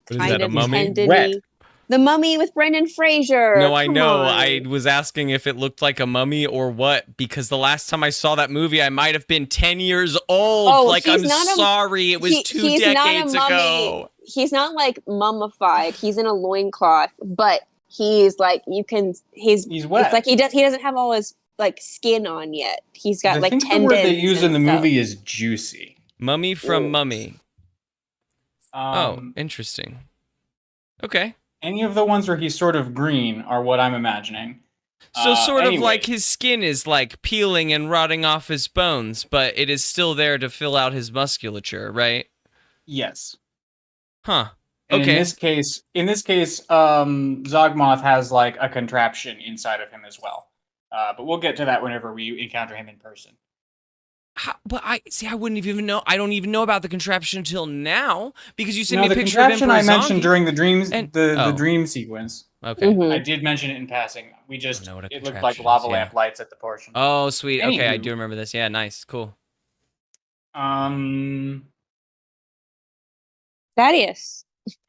kind of mummy? The Mummy with Brendan Fraser. No, I know. I was asking if it looked like a mummy or what, because the last time I saw that movie, I might have been 10 years old. Oh, like, I'm sorry. It was 2 decades ago. He's not like mummified. He's in a loincloth, but he's like, he's wet. It's like he doesn't have all his like skin on yet. He's got like tendons. The word they use in the movie is juicy. Mummy from Mummy. Oh, interesting. Okay. Any of the ones where he's sort of green are what I'm imagining. So sort of like his skin is like peeling and rotting off his bones, but it is still there to fill out his musculature, right? Yes. Huh. And okay. In this case, Zogmoth has like a contraption inside of him as well. But we'll get to that whenever we encounter him in person. But I wouldn't even know. I don't even know about the contraption until now, because you sent me a picture of Emperor I mentioned Zombie. during the dreams, the dream sequence. Okay. Mm-hmm. I did mention it in passing. It looked like lava lamp lights at the portion. Oh, sweet. Anywho. Okay, I do remember this. Yeah, nice, cool. Thaddeus,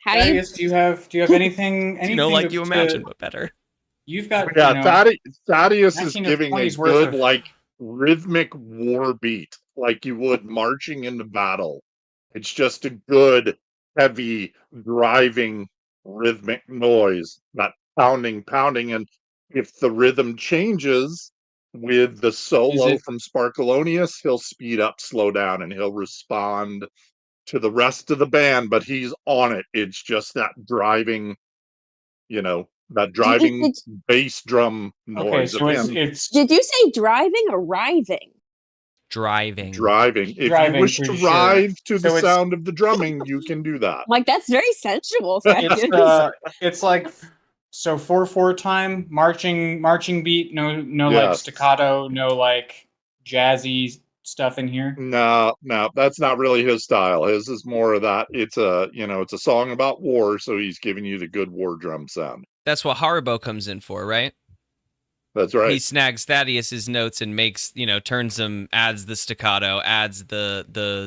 do you have anything? You know, like you imagined, but better. You've got Yeah, Thaddeus is giving a 1920s worth good of like. Rhythmic is giving a 1920s worth good of like rhythmic war beat, like you would marching into battle. It's just a good, heavy, driving rhythmic noise, not pounding, pounding. And if the rhythm changes with the is solo it from Sparkalonius, he'll speed up, slow down, and he'll respond to the rest of the band, but he's on it. It's just that driving, that driving Did, bass drum okay, noise of so him did you say driving or riving? Driving. driving. If you driving, wish to pretty sure. ride to the So it's sound of the drumming, you can do that. Like, that's very sensual, it's Thaddeus. it's like so 4/4 time marching beat, no like Yes. staccato, no like jazzy stuff in here. No, that's not really his style. His is more of that. It's a song about war, so he's giving you the good war drum sound. That's what Haribo comes in for, right? That's He right. snags Thaddeus's notes and makes, turns them, adds the staccato, adds the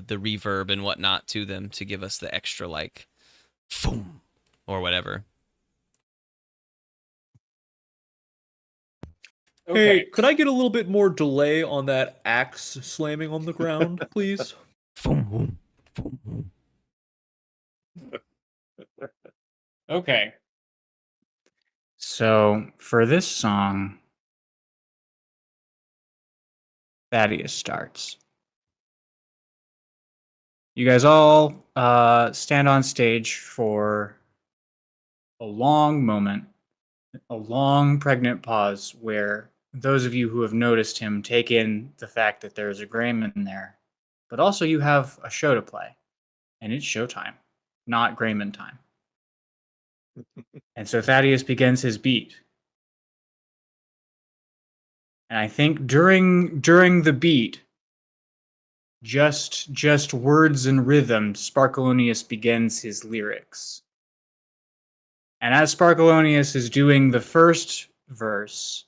reverb and whatnot to them to give us the extra like, boom, or whatever. Okay. Hey, could I get a little bit more delay on that axe slamming on the ground, please? Boom, boom, boom. Okay. So for this song, Thaddeus starts. You guys all stand on stage for a long moment, a long pregnant pause where those of you who have noticed him take in the fact that there's a Greyman there, but also you have a show to play, and it's showtime, not Greyman time. And so Thaddeus begins his beat. And I think during the beat, just words and rhythm, Sparkalonius begins his lyrics. And as Sparkalonius is doing the first verse,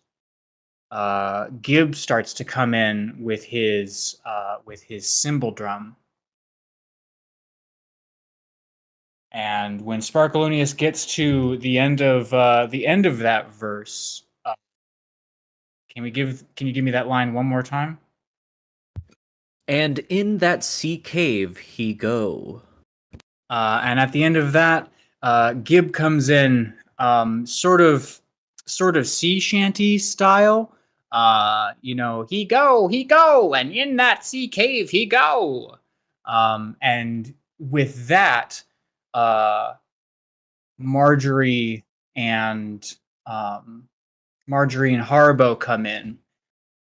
Gib starts to come in with his cymbal drum. And when Sparkalonius gets to the end of that verse, can you give me that line one more time? And in that sea cave he go. And at the end of that, Gib comes in, sort of sea shanty style. He go, and in that sea cave he go. And with that, Marjorie and Haribo come in.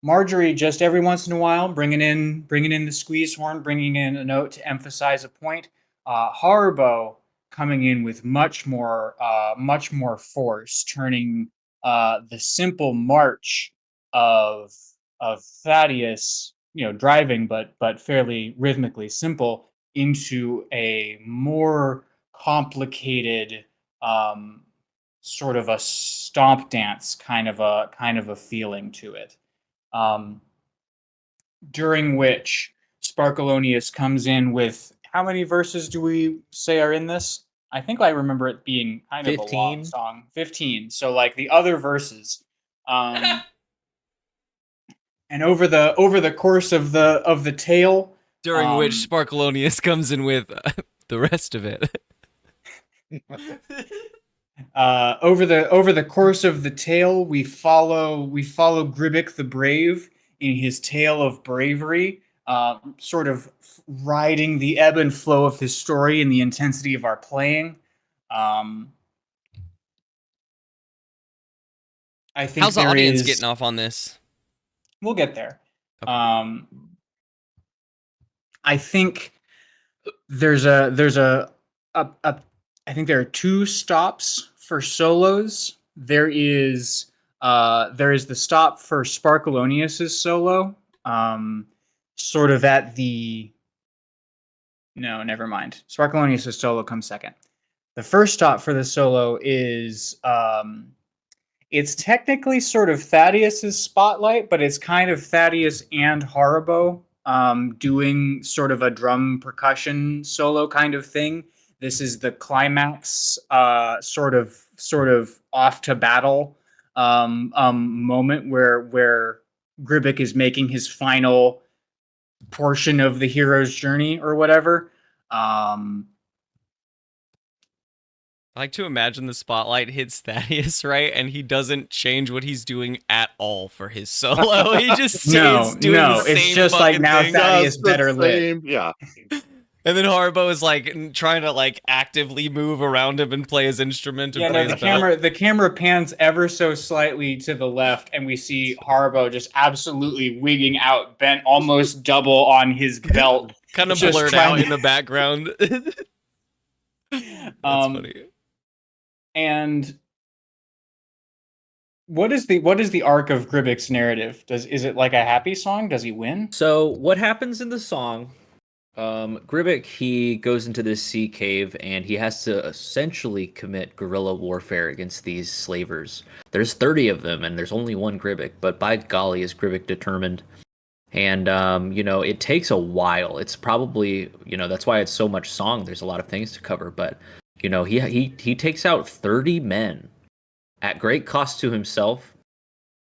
Marjorie just every once in a while bringing in the squeeze horn, bringing in a note to emphasize a point. Haribo coming in with much more force, turning the simple march of Thaddeus, driving but fairly rhythmically simple, into a more complicated, sort of a stomp dance kind of a feeling to it. During which Sparkalonius comes in with, how many verses do we say are in this? I think I remember it being kind of a long 15. song. 15. So like the other verses. And over the course of the tale, During which Sparkalonius comes in with the rest of it. over the course of the tale, we follow Gribbik the Brave in his tale of bravery, sort of riding the ebb and flow of his story and the intensity of our playing. I think How's the there audience is- getting off on this? We'll get there. Okay. I think there's a I think there are two stops for solos. There is the stop for Sparkalonius's solo, sort of at the. No, never mind. Sparkalonius's solo comes second. The first stop for the solo is it's technically sort of Thaddeus's spotlight, but it's kind of Thaddeus and Haribo doing sort of a drum percussion solo kind of thing. This is the climax, sort of off to battle moment where Gribbik is making his final portion of the hero's journey or whatever. I like to imagine the spotlight hits Thaddeus, right? And he doesn't change what he's doing at all for his solo. He just stays doing the same it's just like fucking now thing. Thaddeus Does the better lit. same- Yeah. And then Haribo is like trying to like actively move around him and play his instrument and Yeah, play no, his belt. the camera pans ever so slightly to the left, and we see Haribo just absolutely wigging out, bent almost double on his belt. Kind of just blurred trying out to- in the background. That's funny. And what is the arc of Gribbik's narrative? Is it like a happy song? Does he win? So what happens in the song? Gribbik, he goes into this sea cave and he has to essentially commit guerrilla warfare against these slavers. There's 30 of them and there's only one Gribbik, but by golly is Gribbik determined. And it takes a while. It's probably, that's why it's so much song. There's a lot of things to cover, but he takes out 30 men at great cost to himself,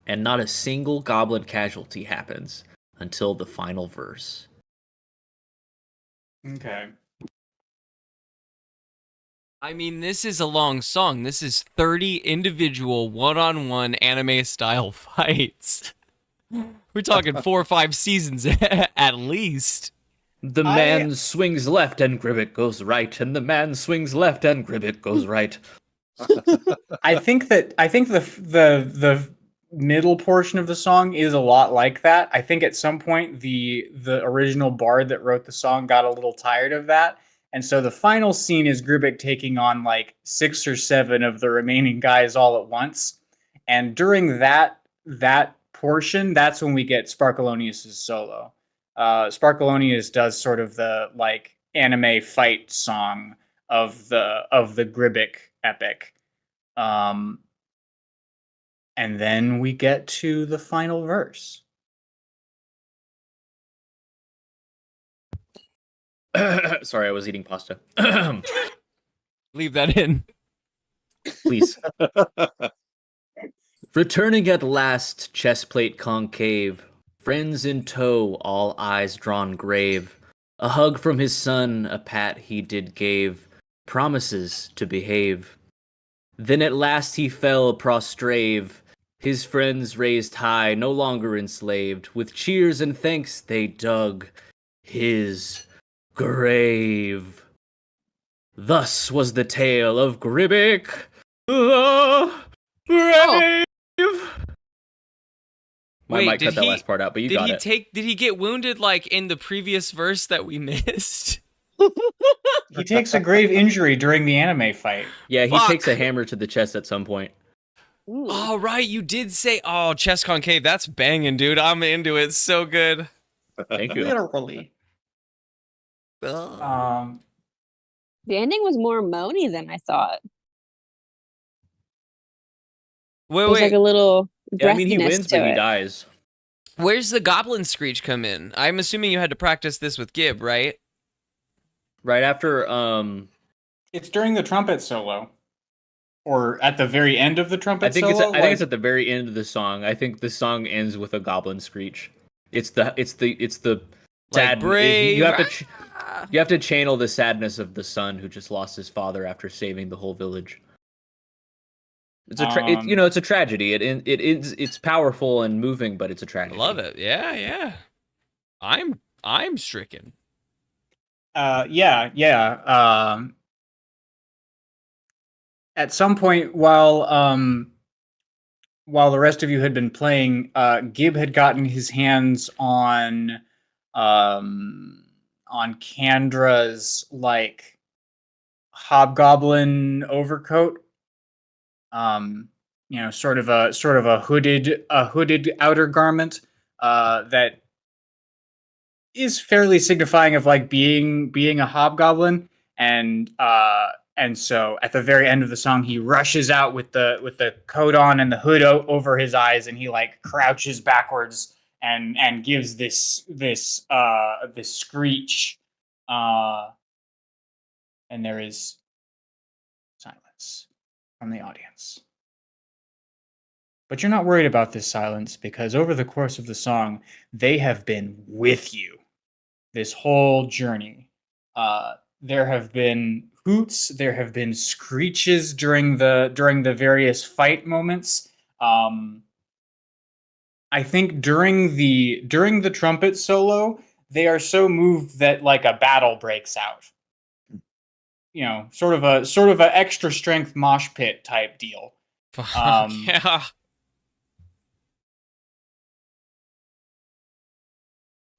and not a single goblin casualty happens until the final verse. Okay. I mean, this is a long song. This is 30 individual one-on-one anime-style fights. We're talking 4 or 5 seasons at least. The man swings left and Gribbik goes right, and the man swings left and Gribbik goes right. I think the middle portion of the song is a lot like that. I think at some point the original bard that wrote the song got a little tired of that. And so the final scene is Gribbik taking on like 6 or 7 of the remaining guys all at once. And during that portion, that's when we get Sparkalonius' solo. Sparkalonius does sort of the like anime fight song of the Gribbik epic. And then we get to the final verse. Sorry, I was eating pasta. Leave that in. Please. Returning at last, chestplate concave, friends in tow, all eyes drawn grave. A hug from his son, a pat he did gave, promises to behave. Then at last he fell prostrate, his friends raised high, no longer enslaved. With cheers and thanks they dug his grave. Thus was the tale of Gribbik the Brave. Wait, Might did cut that he- last part out, but you got it. Did he get wounded like in the previous verse that we missed? He takes a grave injury during the anime fight. Yeah, he Fuck. takes a hammer to the chest at some point. Ooh. Oh, right, you did say, oh, chest concave, that's banging, dude. I'm into it. So good. Thank you. Literally. Ugh. The ending was more moany than I thought. Wait, There's like a little Yeah, I mean, he breathiness wins, to but he it. dies. Where's the goblin screech come in? I'm assuming you had to practice this with Gib, right? Right after, It's during the trumpet solo, or at the very end of the trumpet I think solo. I think it's at the very end of the song. I think the song ends with a goblin screech. It's the Like sad. brave. You have to channel the sadness of the son who just lost his father after saving the whole village. It's a tragedy. It's powerful and moving, but it's a I tragedy. love it. Yeah, yeah. I'm stricken. Yeah. At some point, while the rest of you had been playing, Gib had gotten his hands on Kandra's like hobgoblin overcoat. Sort of a hooded outer garment that is fairly signifying of like being a hobgoblin, and so at the very end of the song he rushes out with the coat on and the hood over his eyes, and he like crouches backwards and gives this screech, and there is silence from the audience. But you're not worried about this silence because over the course of the song, they have been with you this whole journey. There have been hoots, there have been screeches during the various fight moments. I think during the trumpet solo, they are so moved that like a battle breaks out. You know, sort of a extra strength mosh pit type deal. Yeah.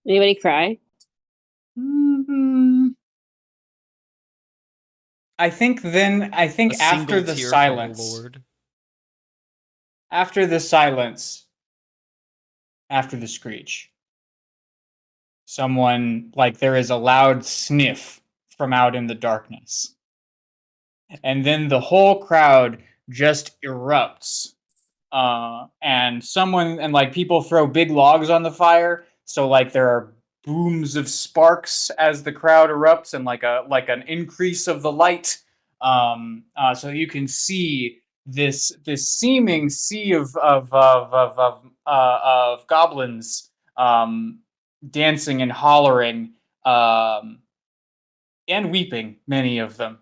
Anybody cry? Mhm. I think A after single the tear silence, from the Lord. after the silence, after the screech, someone like there is a loud sniff from out in the darkness. And then the whole crowd just erupts. And like people throw big logs on the fire, so like there are booms of sparks as the crowd erupts and like an increase of the light. So you can see this seeming sea of goblins dancing and hollering and weeping, many of them.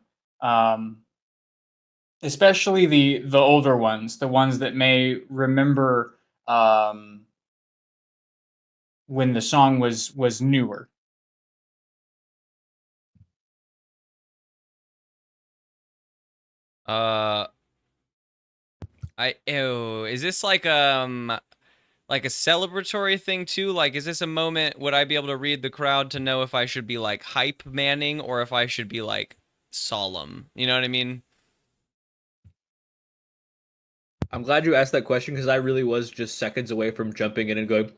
Especially the older ones, the ones that may remember when the song was newer. Is this like a celebratory thing too? Like, is this a moment? Would I be able to read the crowd to know if I should be like hype manning or if I should be like solemn? You know what I mean? I'm glad you asked that question because I really was just seconds away from jumping in and going,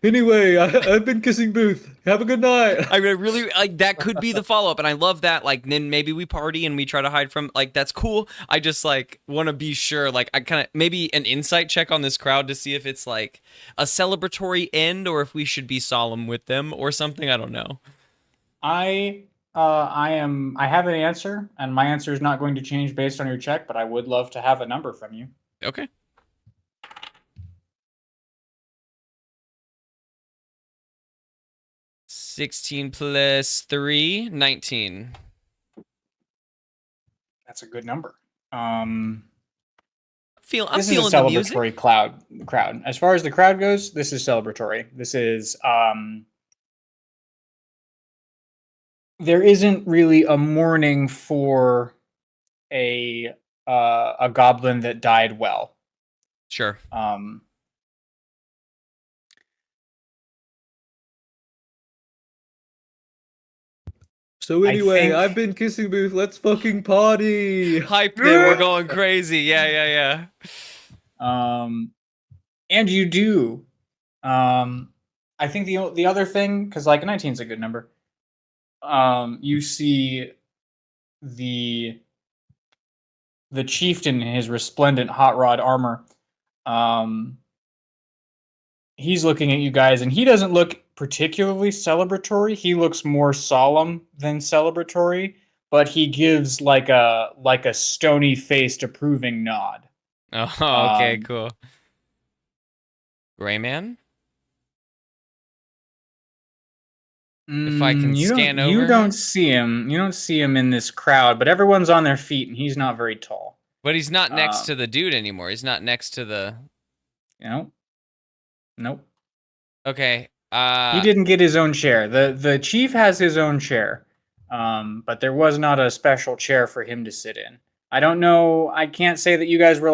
anyway, I've been kissing Booth. Have a good night. I really like that could be the follow up, and I love that. Like, then maybe we party and we try to hide from. Like, that's cool. I just like want to be sure. Like, I kind of maybe an insight check on this crowd to see if it's like a celebratory end or if we should be solemn with them or something. I don't know. I have an answer, and my answer is not going to change based on your check, but I would love to have a number from you. Okay. $16 plus 3, 19. That's a good number. I'm This feeling is a the music. celebratory crowd. As far as the crowd goes, this is celebratory. This is there isn't really a mourning for a goblin that died well. Sure. So anyway, think- I've been kissing Booth. Let's fucking party. Hype then, we're going crazy. Yeah. And you do. I think the other thing, because like 19 is a good number. You see the chieftain in his resplendent hot rod armor. He's looking at you guys, and he doesn't look particularly celebratory. He looks more solemn than celebratory, but he gives like a stony faced approving nod. Oh, okay, cool. Greyman? If I can scan over you don't him? see him. You don't see him in this crowd, but everyone's on their feet, and he's not very tall. But he's not next to the dude anymore. He's not next to the. Nope. Okay. He didn't get his own chair. The chief has his own chair, but there was not a special chair for him to sit in. I don't know. I can't say that you guys were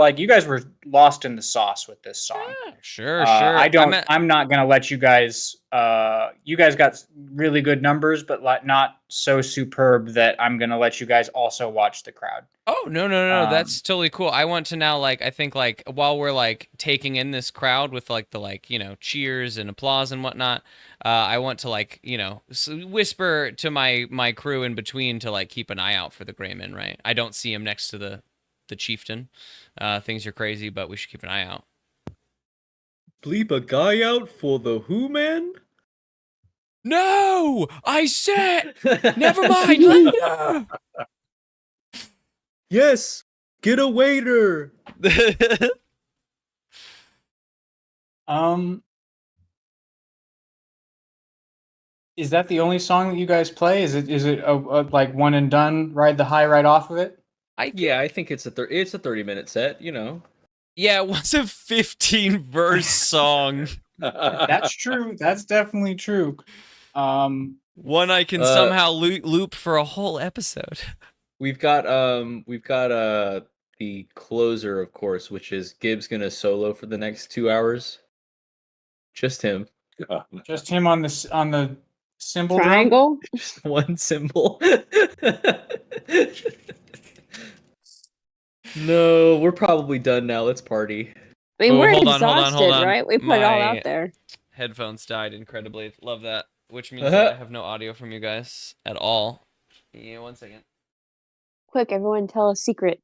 lost in the sauce with this song. Yeah, sure. I'm not gonna let you guys. You guys got really good numbers, but not so superb that I'm gonna let you guys also watch the crowd. Oh, no. That's totally cool. I want to now, like, I think, like, while we're, like, taking in this crowd with, like, the, like, you know, cheers and applause and whatnot, I want to, like, you know, whisper to my crew in between to, like, keep an eye out for the Greyman, right? I don't see him next to the chieftain. Things are crazy, but we should keep an eye out. Bleep a guy out for the who, man? No! I said! Never mind! Later! Yes! Get a waiter! Um, is that the only song that you guys play? Is it a like one and done? Ride the high right off of it. Yeah, I think it's a 30-minute set. You know. Yeah, it was a 15-verse song. That's true. That's definitely true. One I can somehow loop for a whole episode. We've got the closer, of course, which is Gibbs gonna solo for the next 2 hours. Just him. just him on the cymbal drum. Triangle? Just one symbol. No, we're probably done now. Let's party. I mean, Oh, we're hold on, exhausted, hold on. right? We put it all My- out there. Headphones died incredibly. Love that. Which means that I have no audio from you guys at all. Yeah, 1 second. Quick, everyone, tell a secret.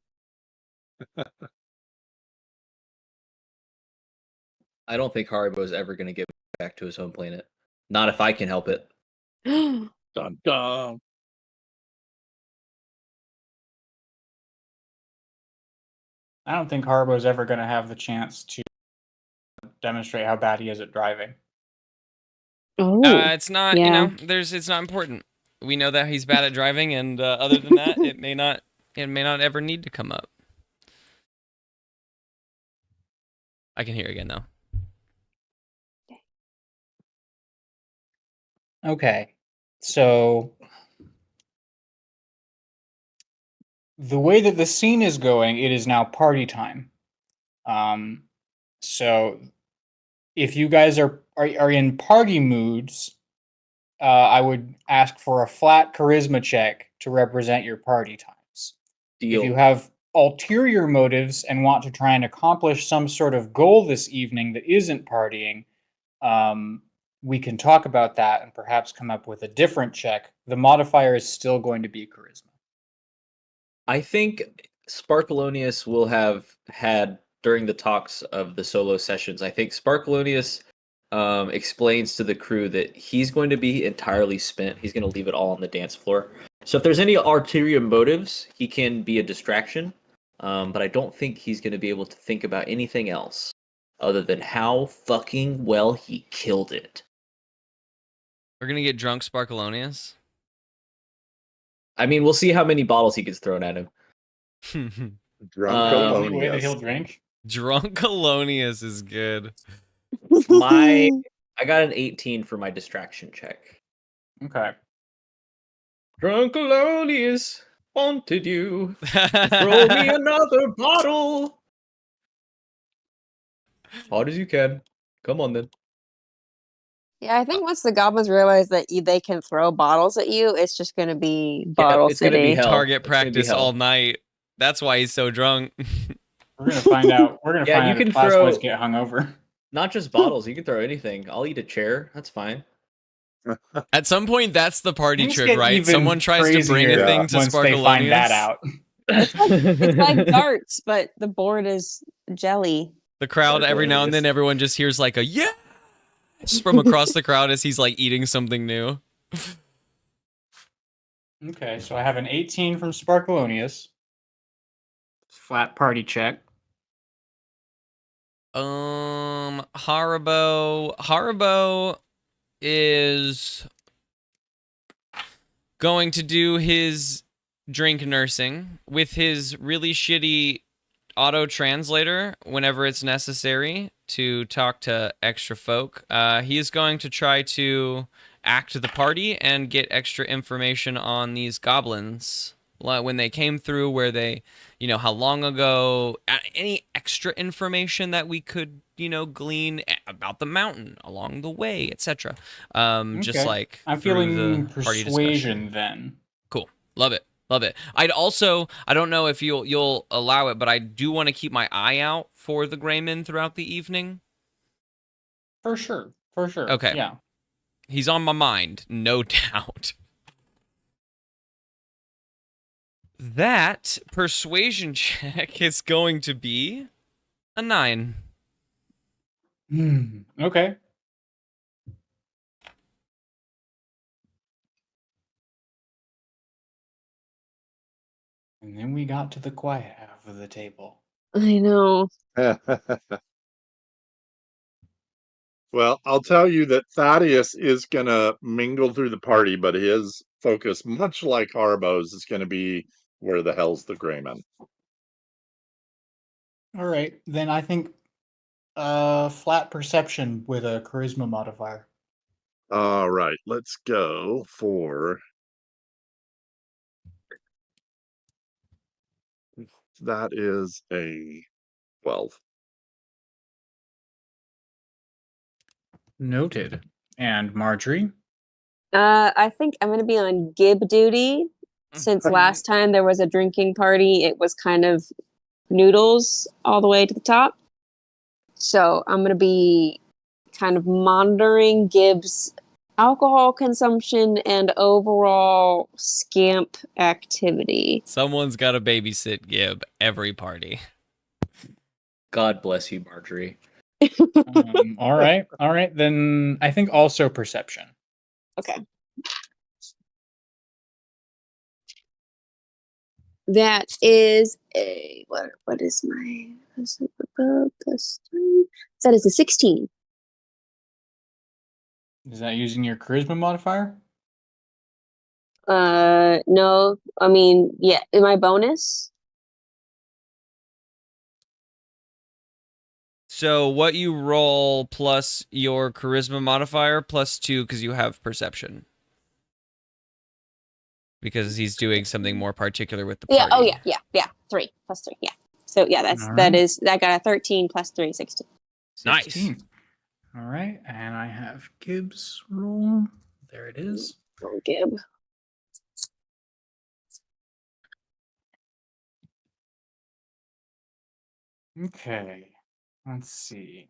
I don't think Haribo's ever gonna get back to his home planet. Not if I can help it. Dun dun. I don't think Harbo's ever going to have the chance to demonstrate how bad he is at driving. Oh, It's not, yeah. it's not important. We know that he's bad at driving, and other than that, it may not ever need to come up. I can hear again though. Okay, so the way that the scene is going, it is now party time. So if you guys are in party moods, I would ask for a flat charisma check to represent your party times. Deal. If you have ulterior motives and want to try and accomplish some sort of goal this evening that isn't partying, we can talk about that and perhaps come up with a different check. The modifier is still going to be charisma. I think Sparkalonius will have had during the talks of the solo sessions. I think Sparkalonius explains to the crew that he's going to be entirely spent. He's going to leave it all on the dance floor. So if there's any ulterior motives, he can be a distraction. But I don't think he's going to be able to think about anything else other than how fucking well he killed it. We're gonna get drunk, Sparkalonius. I mean, we'll see how many bottles he gets thrown at him. The way that he'll drink. Drunkalonius is good. I got an 18 for my distraction check. Okay. Drunkalonius wanted you. Throw me another bottle. Hard as you can. Come on then. Yeah, I think once the goblins realize that they can throw bottles at you, it's just going to be bottle it's gonna be city. hell. Target It's gonna be practice hell. all night. That's why he's so drunk. We're gonna find out. We're gonna Yeah, find you out can if class throw- boys get hungover. Not just bottles. You can throw anything. I'll eat a chair. That's fine. At some point, that's the party Things trick, get right? even Someone tries to bring a crazier thing to once they find that Sparkalonius. out. It's like darts, but the board is jelly. The crowd, every now and then, everyone just hears like a yeah from across the crowd as he's like eating something new. Okay, so I have an 18 from Sparkalonius. Flat party check. Haribo is going to do his drink nursing with his really shitty auto translator whenever it's necessary to talk to extra folk. He is going to try to act the party and get extra information on these goblins when they came through, where they, how long ago, any extra information that we could, glean about the mountain along the way, etc. Just Okay. like I'm through feeling the party persuasion discussion. then. Cool. Love it. Love it. I don't know if you'll allow it, but I do want to keep my eye out for the Greyman throughout the evening. For sure. For sure. Okay. Yeah. He's on my mind, no doubt. That persuasion check is going to be a 9. Okay. And then we got to the quiet half of the table. I know. Well, I'll tell you that Thaddeus is going to mingle through the party, but his focus, much like Harbo's, is going to be where the hell's the Greyman. All right, then I think flat perception with a charisma modifier. All right, let's go for that is a 12. Noted. And Marjorie? I think I'm going to be on Gib duty. Since last time there was a drinking party, it was kind of noodles all the way to the top. So I'm going to be kind of monitoring Gib's alcohol consumption and overall scamp activity. Someone's got to babysit Gib every party. God bless you, Marjorie. All right. Then I think also perception. Okay. That is a what is my plus 3? That is a 16. Is that using your charisma modifier? No. I mean, yeah, my bonus. So what you roll plus your charisma modifier plus 2 because you have perception. Because he's doing something more particular with the party. Yeah, oh yeah. 3 plus 3, yeah. So yeah, that got a 13 plus 3, 16. Nice. 16. All right, and I have Gibbs roll. There it is. Oh, Gib. Okay, let's see.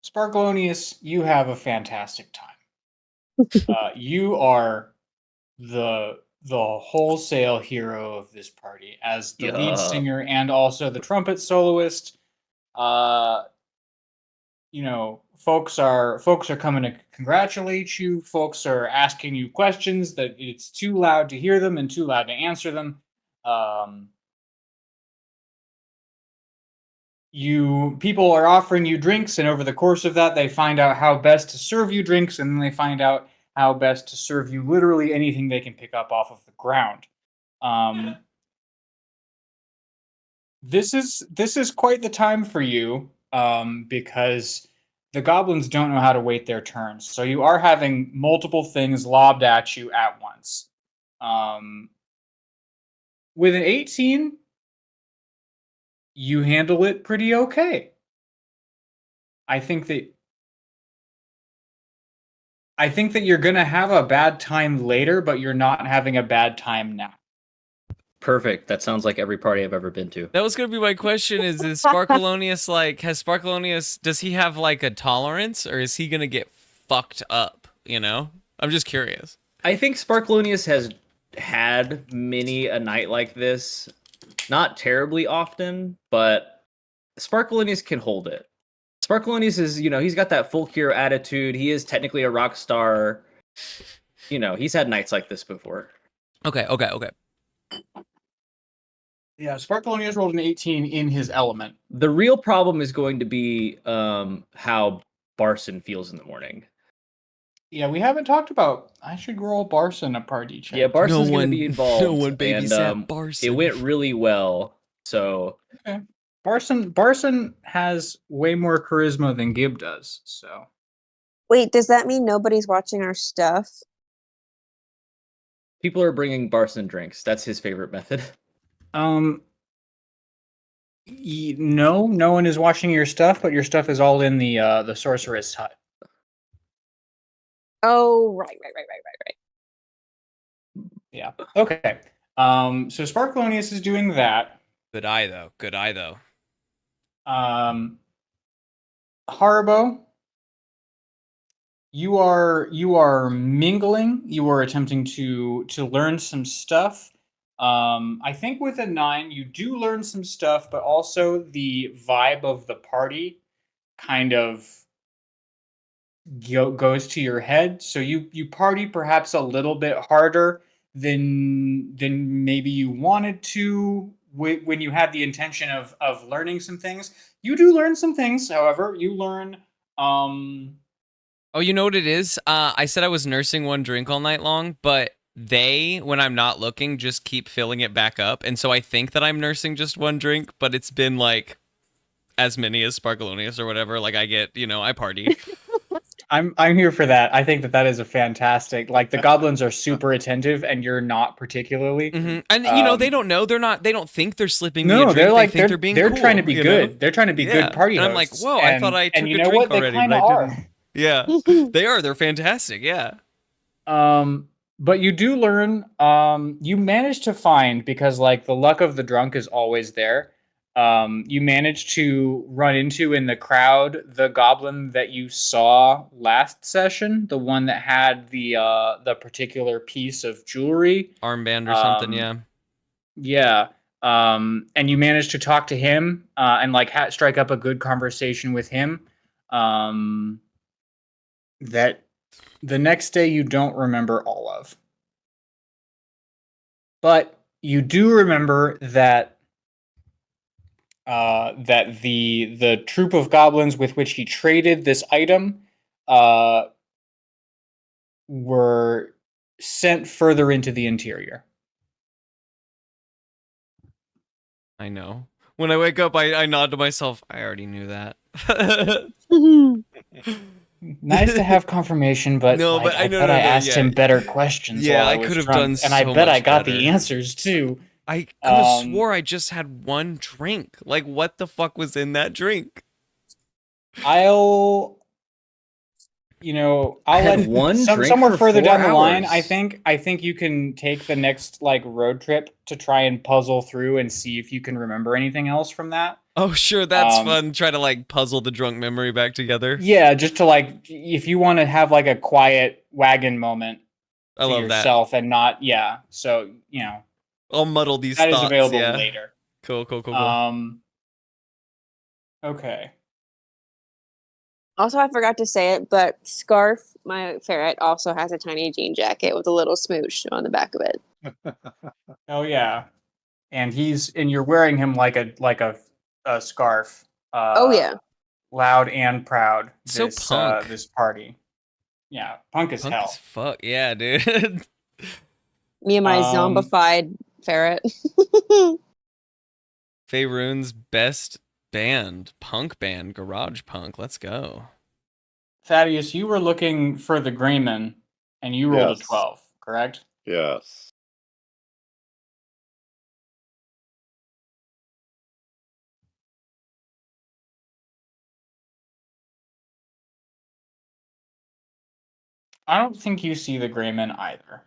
Sparklonius, you have a fantastic time. You are the wholesale hero of this party as the lead singer and also the trumpet soloist. Folks are coming to congratulate you. Folks are asking you questions that it's too loud to hear them and too loud to answer them. People are offering you drinks, and over the course of that, they find out how best to serve you drinks, and then they find out how best to serve you literally anything they can pick up off of the ground. This is quite the time for you, because the goblins don't know how to wait their turns. So you are having multiple things lobbed at you at once. With an 18, you handle it pretty okay. I think that you're going to have a bad time later, but you're not having a bad time now. Perfect. That sounds like every party I've ever been to. That was going to be my question is Sparklonius does he have like a tolerance or is he going to get fucked up, I'm just curious. I think Sparklonius has had many a night like this. Not terribly often, but Sparklonius can hold it. Sparklonius is, he's got that full cure attitude. He is technically a rock star. He's had nights like this before. Okay. Yeah, Sparklonius rolled an 18 in his element. The real problem is going to be how Barson feels in the morning. Yeah, we haven't talked about. I should roll Barson a party check. Yeah, Barson's going to be involved. No one babysat Barson. It went really well. So okay. Barson has way more charisma than Gib does. So wait, does that mean nobody's watching our stuff? People are bringing Barson drinks. That's his favorite method. No one is watching your stuff, but your stuff is all in the sorceress hut. Oh, right. Yeah. Okay. So Sparklonius is doing that. Good eye though. Harbo, you are mingling. You are attempting to learn some stuff. I think with a 9, you do learn some stuff, but also the vibe of the party kind of goes to your head. So you party perhaps a little bit harder than maybe you wanted to when you had the intention of learning some things. You do learn some things, however. You learn Oh, you know what it is? I said I was nursing one drink all night long, but they, when I'm not looking, just keep filling it back up. And so I think that I'm nursing just one drink, but it's been like as many as Sparkalonius or whatever. Like I get, I party. I'm here for that. I think that is a fantastic. Like the goblins are super attentive, and you're not particularly. And they don't know. They don't think they're slipping me a No, drink. they're like they think they're being cool, trying to be good. They're trying to be good party And hosts. I'm like, whoa! I thought I took and you a know drink what? already, They but kind I of didn't. are. Yeah, they are. They're fantastic. Yeah. But you do learn. You manage to find, because like the luck of the drunk is always there. You manage to run into in the crowd the goblin that you saw last session, the one that had the particular piece of jewelry, Armband or something. Yeah. Yeah. And you manage to talk to him and like strike up a good conversation with him. That the next day you don't remember all of. But you do remember that that the troop of goblins with which he traded this item were sent further into the interior. I know. When I wake up, I nod to myself. I already knew that. Nice to have confirmation, but No, like, but I I know, bet no, I no, asked yeah. him better questions. Yeah, while I was could have drunk, done and I so bet I much got better. the answers too. I could have swore I just had one drink. Like, what the fuck was in that drink? I'll had let one drink somewhere for further 4 down the line. hours. I think you can take the next like road trip to try and puzzle through and see if you can remember anything else from that. Oh, sure, that's fun. Try to like puzzle the drunk memory back together. Yeah, just to like, if you want to have like a quiet wagon moment I to love that. yourself and not, so I'll muddle these that thoughts. is available Yeah. later. Cool. Okay. Also, I forgot to say it, but Scarf, my ferret, also has a tiny jean jacket with a little smooch on the back of it. Oh yeah, and you're wearing him like a scarf. Oh yeah, Loud and proud. So punk. This party. Yeah, punk as Punk hell. as fuck. Yeah, dude. me and my zombified ferret. Faerun's best band, punk band, garage punk. Let's go. Thaddeus, you were looking for the Greyman, and you rolled Yes. a 12, correct? Yes. I don't think you see the Greyman either.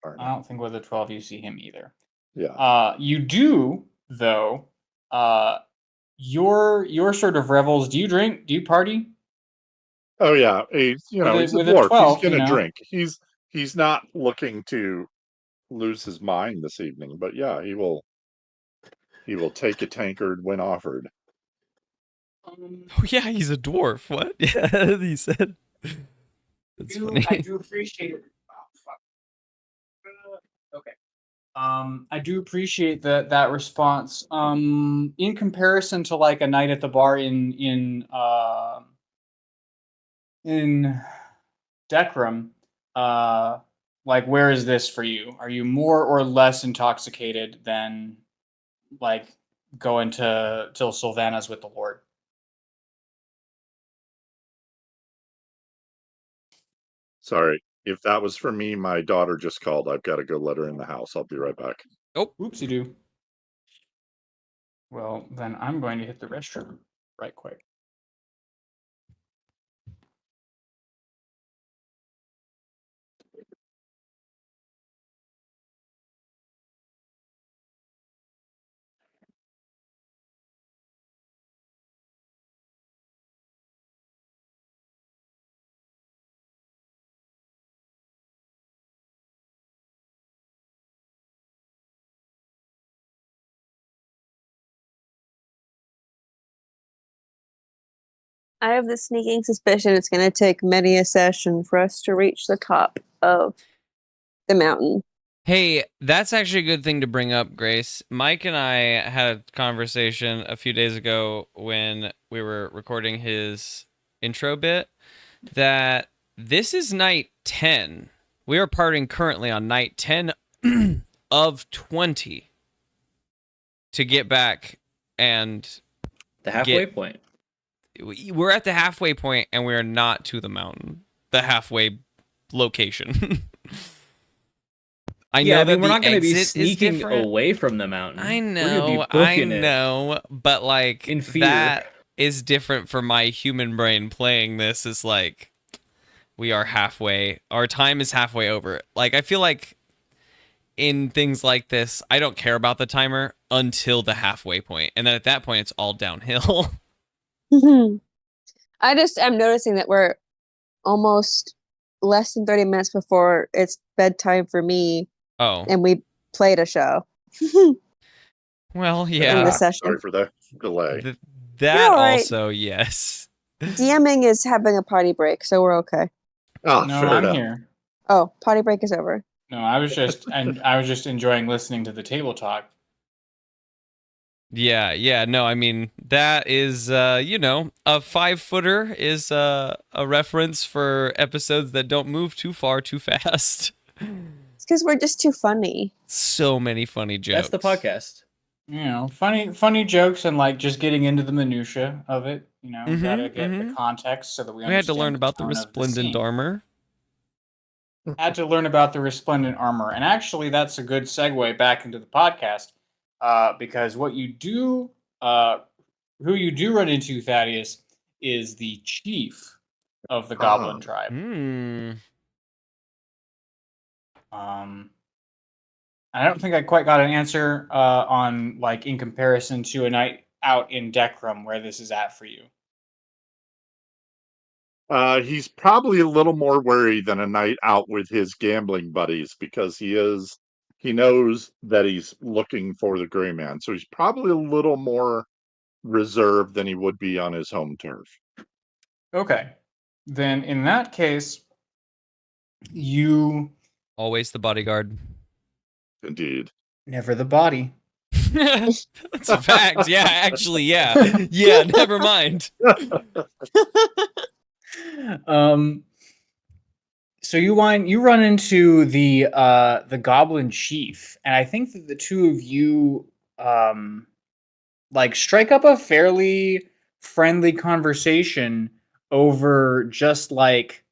Darn it. I don't think with a 12 you see him either. Yeah. You do, though. Your sort of revels. Do you drink? Do you party? Oh yeah. He's With a- he's a with a dwarf. 12, He's gonna you know. drink. He's not looking to lose his mind this evening, but yeah, he will take a tankard when offered. Oh yeah, he's a dwarf. What? Yeah, he said. That's funny. I do appreciate it. Oh, fuck. Okay. I do appreciate that response. In comparison to like a night at the bar in Decrum, like where is this for you? Are you more or less intoxicated than like going to till Sylvanas with the Lord? Sorry. If that was for me, my daughter just called. I've got to go let her in the house. I'll be right back. Oh, Oopsie doo. Well, then I'm going to hit the restroom right quick. I have the sneaking suspicion it's going to take many a session for us to reach the top of the mountain. Hey, that's actually a good thing to bring up, Grace. Mike and I had a conversation a few days ago when we were recording his intro bit that this is night 10. We are partying currently on night 10 of 20 to get back and The halfway point. we're at the halfway point and we're not to the mountain, the halfway location. I know that we're not going to be sneaking away from the mountain. I We're gonna be know, but like in fear. that is different for my human brain playing this. Is like we are halfway. Our time is halfway over. Like I feel like in things like this, I don't care about the timer until the halfway point, and then at that point, it's all downhill. I'm noticing that we're almost less than 30 minutes before it's bedtime for me. Oh, and we played a show. well, In yeah. the session. Sorry for the delay. That right. also, yes. DMing is having a potty break, so we're okay. Oh, No, fair I'm enough. here. Oh, potty break is over. No, I was just enjoying listening to the table talk. Yeah. No, I mean that is, a 5-footer is a reference for episodes that don't move too far too fast. It's because we're just too funny. So many funny jokes. That's the podcast. Funny jokes and like just getting into the minutia of it. Mhm, Gotta get the mhm. context so that we We had to understand learn about the tone of resplendent scene. armor. Had to learn about the resplendent armor, and actually, that's a good segue back into the podcast, because what you do, who you do run into, Thaddeus, is the chief of the Goblin tribe. Hmm. I don't think I quite got an answer on like in comparison to a night out in Decrum where this is at for you. He's probably a little more wary than a night out with his gambling buddies because he knows that he's looking for the Greyman. So he's probably a little more reserved than he would be on his home turf. Okay. Then in that case, you Always the bodyguard. Indeed. never the body. That's a fact. Yeah, actually, yeah. Yeah, never mind. So you run into the Goblin Chief, and I think that the two of you like strike up a fairly friendly conversation over just like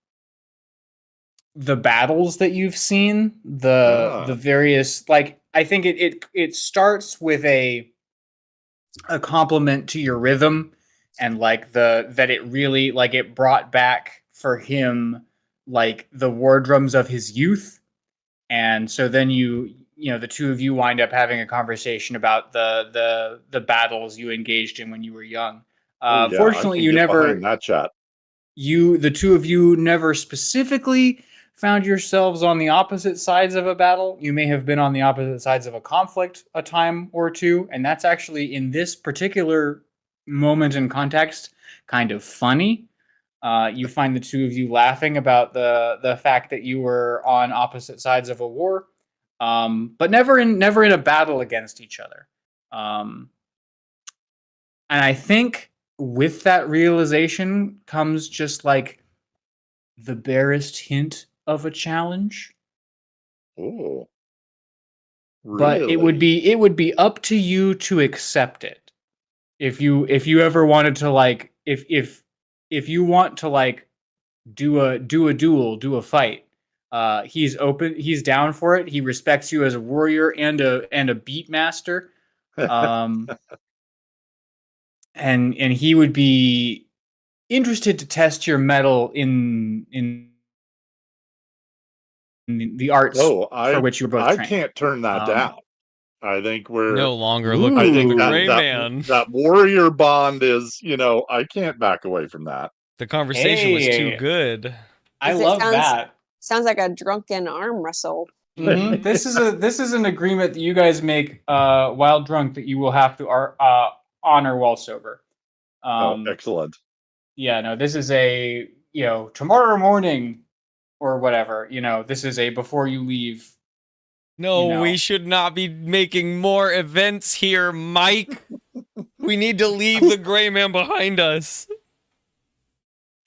the battles that you've seen, the various, like I think it starts with a compliment to your rhythm and like that it really like it brought back for him like the war drums of his youth. And so then the two of you wind up having a conversation about the battles you engaged in when you were young. Fortunately, you never that chat. the two of you never specifically found yourselves on the opposite sides of a battle. You may have been on the opposite sides of a conflict a time or two, and that's actually in this particular moment and context kind of funny. You find the two of you laughing about the fact that you were on opposite sides of a war, but never in a battle against each other. And I think with that realization comes just like the barest hint of a challenge. Oh, But it would be up to you to accept it. If you ever wanted to like if you want to like do a duel, do a fight, he's down for it. He respects you as a warrior and a beat master. And he would be interested to test your mettle in the arts for which you were both trained. I can't turn that down. I think we're no longer looking for the Greyman. That warrior bond is, I can't back away from that. The conversation was too good. I love that. Sounds like a drunken arm wrestle. Mm-hmm. This is an agreement that you guys make while drunk that you will have to honor while sober. Excellent. Yeah, no, this is a tomorrow morning or whatever. This is a before you leave No, you know. we should not be making more events here, Mike. We need to leave the Greyman behind us.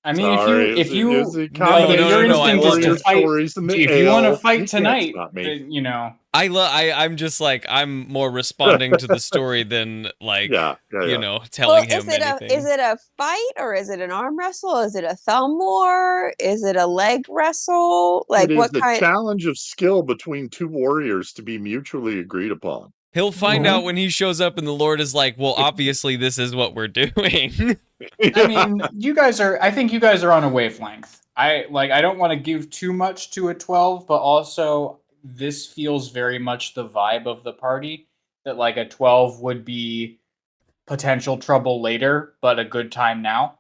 I mean, Sorry, if you is the No, combination no, your no, of I instinct love is to warrior it. fight, stories and the if you want to ale, fight you can't tonight, stop me. then, you know. I'm just like, I'm more responding to the story than like, Yeah. telling Well, him anything. is it a fight or is it an arm wrestle? Is it a thumb war? Is it a leg wrestle? It Like is what the kind? challenge of skill between two warriors to be mutually agreed upon. He'll find Mhm. out when he shows up and the Lord is like, well, obviously this is what we're doing. I mean, I think you guys are on a wavelength. I don't want to give too much to a 12, but also this feels very much the vibe of the party, that like a 12 would be potential trouble later, but a good time now.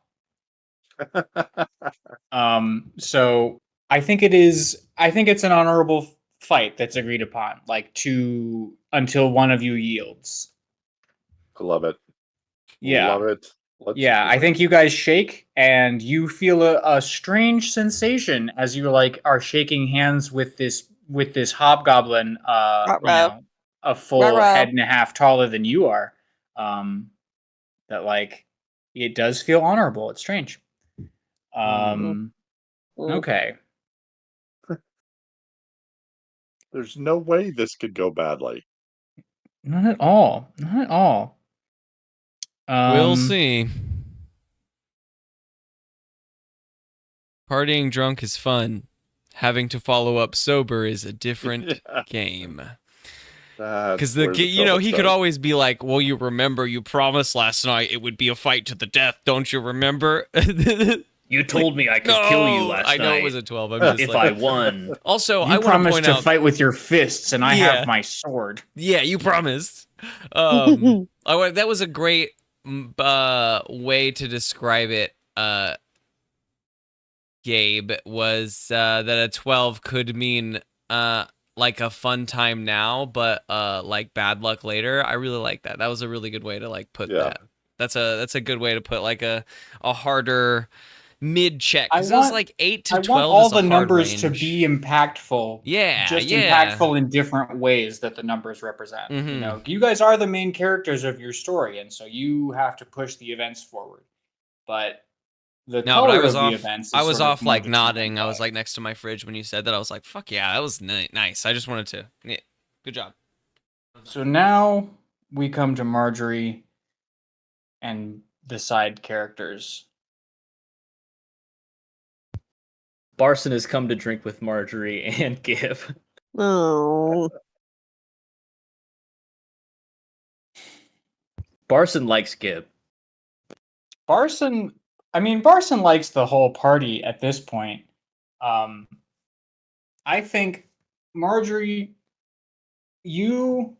So I think it's an honorable fight that's agreed upon, like until one of you yields. I love it. Yeah. Love it. Let's Yeah, do I it. think you guys shake and you feel a strange sensation as you like are shaking hands with this hobgoblin, Ruh-roh. a full Ruh-roh. head and a half taller than you are. That like it does feel honorable. It's strange. Mm. Okay. There's no way this could go badly. Not at all. Not at all. We'll see. Partying drunk is fun. Having to follow up sober is a different game. Because That's where the trouble he could starts. always be like, well, you remember, you promised last night it would be a fight to the death. Don't you remember? You told me I could No, kill you last I know night it was a 12. I'm just if like, I won. Also, You I want to promised point to out, fight with your fists, and I Yeah. have my sword. yeah, you promised. That was a great way to describe it. Gabe, was that a 12 could mean like a fun time now, but like bad luck later. I really like that. That was a really good way to like put Yeah. that. That's a good way to put like a harder mid check, I because it was want- like 8 to I 12 want all is a the hard numbers to range. be impactful. Yeah, Just yeah. impactful in different ways that the numbers represent. You Mhm. know, you guys are the main characters of your story, and so you have to push the events forward. But the No, but I color was of the off. events is I was sort of off more like determined nodding. I was by- like next to my fridge when you said that. I was like, "Fuck yeah, that was nice." I just wanted to. Yeah, good job. So now we come to Marjorie and the side characters. Barson has come to drink with Marjorie and Gib. Oh. Barson likes Gib. Barson likes the whole party at this point. I think Marjorie, you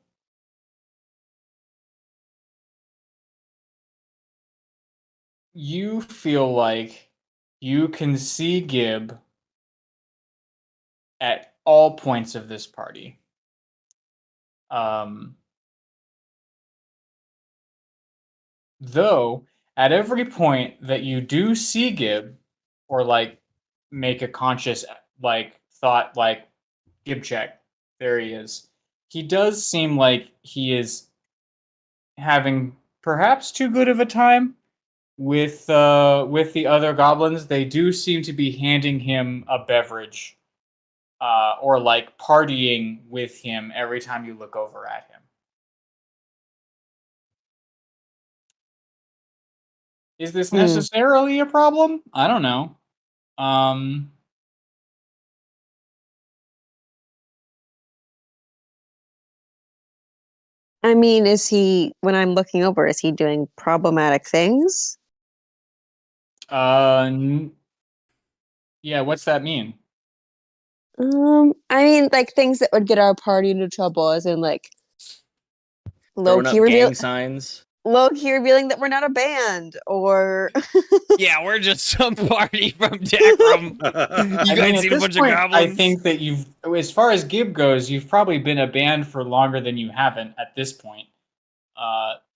feel like you can see Gib at all points of this party. Though at every point that you do see Gib, or like make a conscious like thought like Gib check, there he is. He does seem like he is having perhaps too good of a time with the other goblins. They do seem to be handing him a beverage, or like partying with him every time you look over at him. Is this necessarily a problem? I don't know. I mean, when I'm looking over, is he doing problematic things? Yeah, what's that mean? I mean, like things that would get our party into trouble, as in like Throwing up gang signs. low-key revealing that we're not a band, or Yeah, we're just some party from Dekram. You guys seen a bunch of goblins? I think that as far as Gib goes, you've probably been a band for longer than you haven't at this point.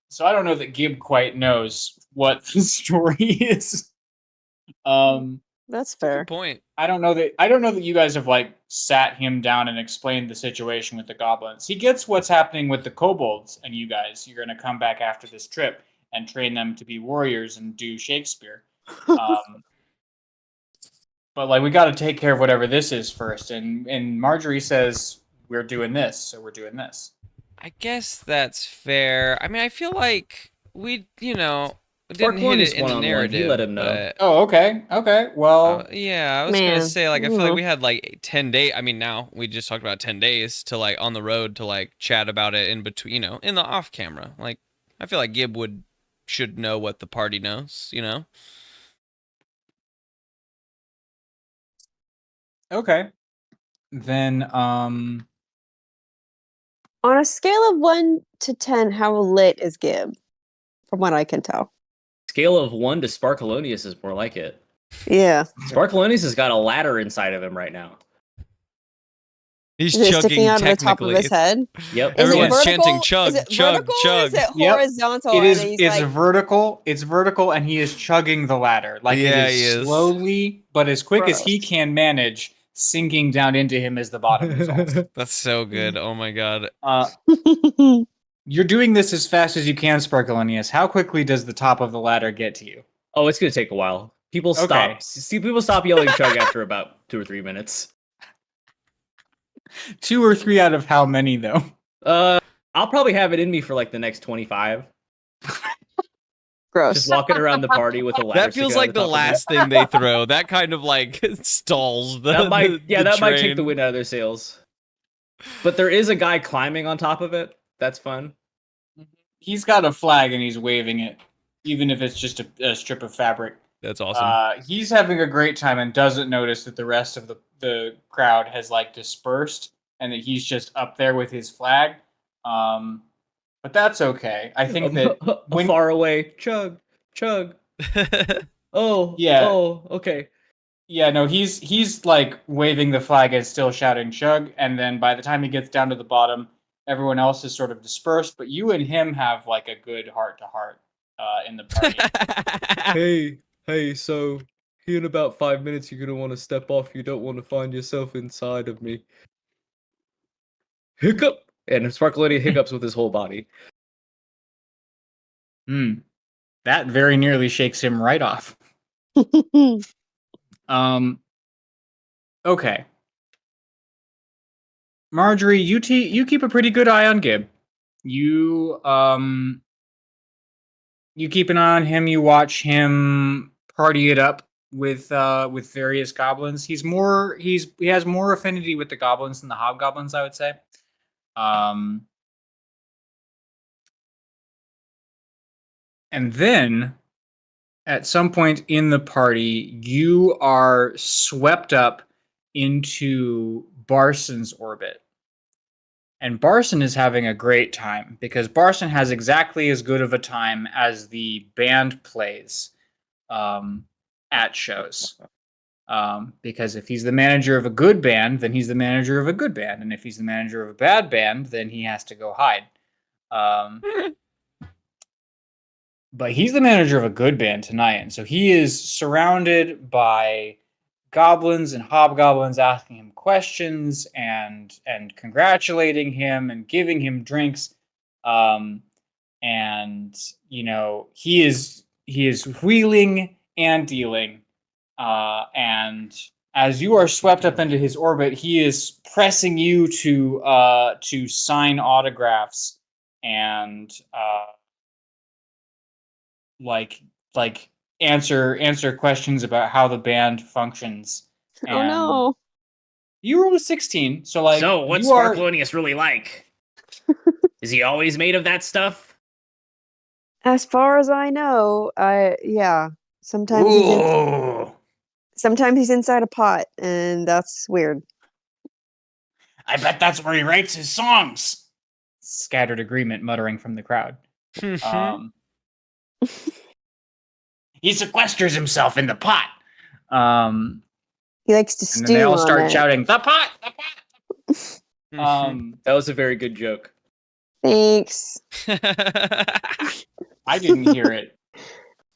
So I don't know that Gib quite knows what the story is. That's fair. Good point. I don't know that you guys have like sat him down and explained the situation with the goblins. He gets what's happening with the kobolds, and you guys, you're gonna come back after this trip and train them to be warriors and do Shakespeare. But like we got to take care of whatever this is first. And Marjorie says we're doing this, so we're doing this. I guess that's fair. I mean, I feel like we, didn't hit it in the narrative. He let him know. But, Oh, okay. Well, yeah, I was gonna say like I feel like we had like 10 days. I mean, now we just talked about 10 days to like on the road to like chat about it in between, in the off camera. Like I feel like Gib should know what the party knows. okay. Then On a scale of 1 to 10, how lit is Gib? From what I can tell. Scale of 1 to Sparkalonius is more like it. Yeah. Sparkalonius has got a ladder inside of him right now. He's Is it chugging sticking out of the top of technically. his head? Yep. Is it Everyone's vertical? chanting chug, Is it chug, vertical chug. Or is it Yep. horizontal? It is. and he's It's like, vertical. It's vertical, and he is chugging the ladder like Yeah, it he is is. slowly, but as quick as he Gross. can manage, sinking down into him as the bottom results. That's so good. Oh my god. You're doing this as fast as you can, Sparkalonius. How quickly does the top of the ladder get to you? Oh, it's gonna take a while. People Okay. stop yelling chug after about 2 or 3 minutes. 2 or 3 out of how many, though? I'll probably have it in me for like the next 25. Gross. Just walking around the party with a ladder. That feels sticking like out the of top of me. last thing they throw. That kind of like stalls the That might the might take train. the wind out of their sails. But there is a guy climbing on top of it. That's fun. He's got a flag and he's waving it, even if it's just a strip of fabric. That's awesome. He's having a great time and doesn't notice that the rest of the crowd has like dispersed and that he's just up there with his flag. But that's okay. I think that when far away, chug. Oh, Yeah. Oh, okay. yeah, no, he's like waving the flag and still shouting chug, and then by the time he gets down to the bottom, everyone else is sort of dispersed, but you and him have like a good heart to heart in the party. Hey, so here in about 5 minutes you're gonna want to step off. You don't want to find yourself inside of me. Hiccup! And Sparkalonia hiccups with his whole body. That very nearly shakes him right off. Okay. Marjorie, you keep a pretty good eye on Gib. You keep an eye on him. You watch him party it up with various goblins. He has more affinity with the goblins than the hobgoblins, I would say. And then at some point in the party, you are swept up into Barson's orbit. And Barson is having a great time because Barson has exactly as good of a time as the band plays at shows. Because if he's the manager of a good band, then he's the manager of a good band. And if he's the manager of a bad band, then he has to go hide. But he's the manager of a good band tonight. And so he is surrounded by goblins and hobgoblins asking him questions and congratulating him and giving him drinks. And he is wheeling and dealing. And as you are swept up into his orbit, he is pressing you to sign autographs and like answer questions about how the band functions. Oh no. You rolled a 16, so like So, what's you are- Sparkalonius really like? Is he always made of that stuff? As far as I know, yeah. Sometimes he's inside a pot, and that's weird. I bet that's where he writes his songs. Scattered agreement muttering from the crowd. He sequesters himself in the pot. He likes to stew And then they all on start it. shouting, "The pot! The pot!" That was a very good joke. Thanks. I didn't hear it.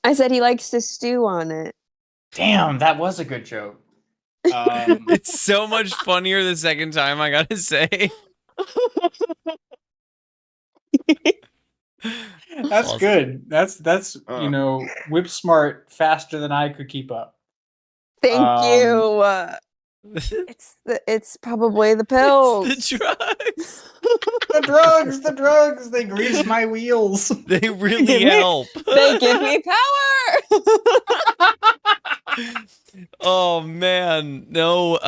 I said he likes to stew on it. Damn, that was a good joke. It's so much funnier the second time, I gotta say. That's Awesome. good. That's whip smart faster than I could keep up. Thank you. It's probably the pills. It's the drugs. The drugs, they grease my wheels. They really help. They give me power. Oh man, no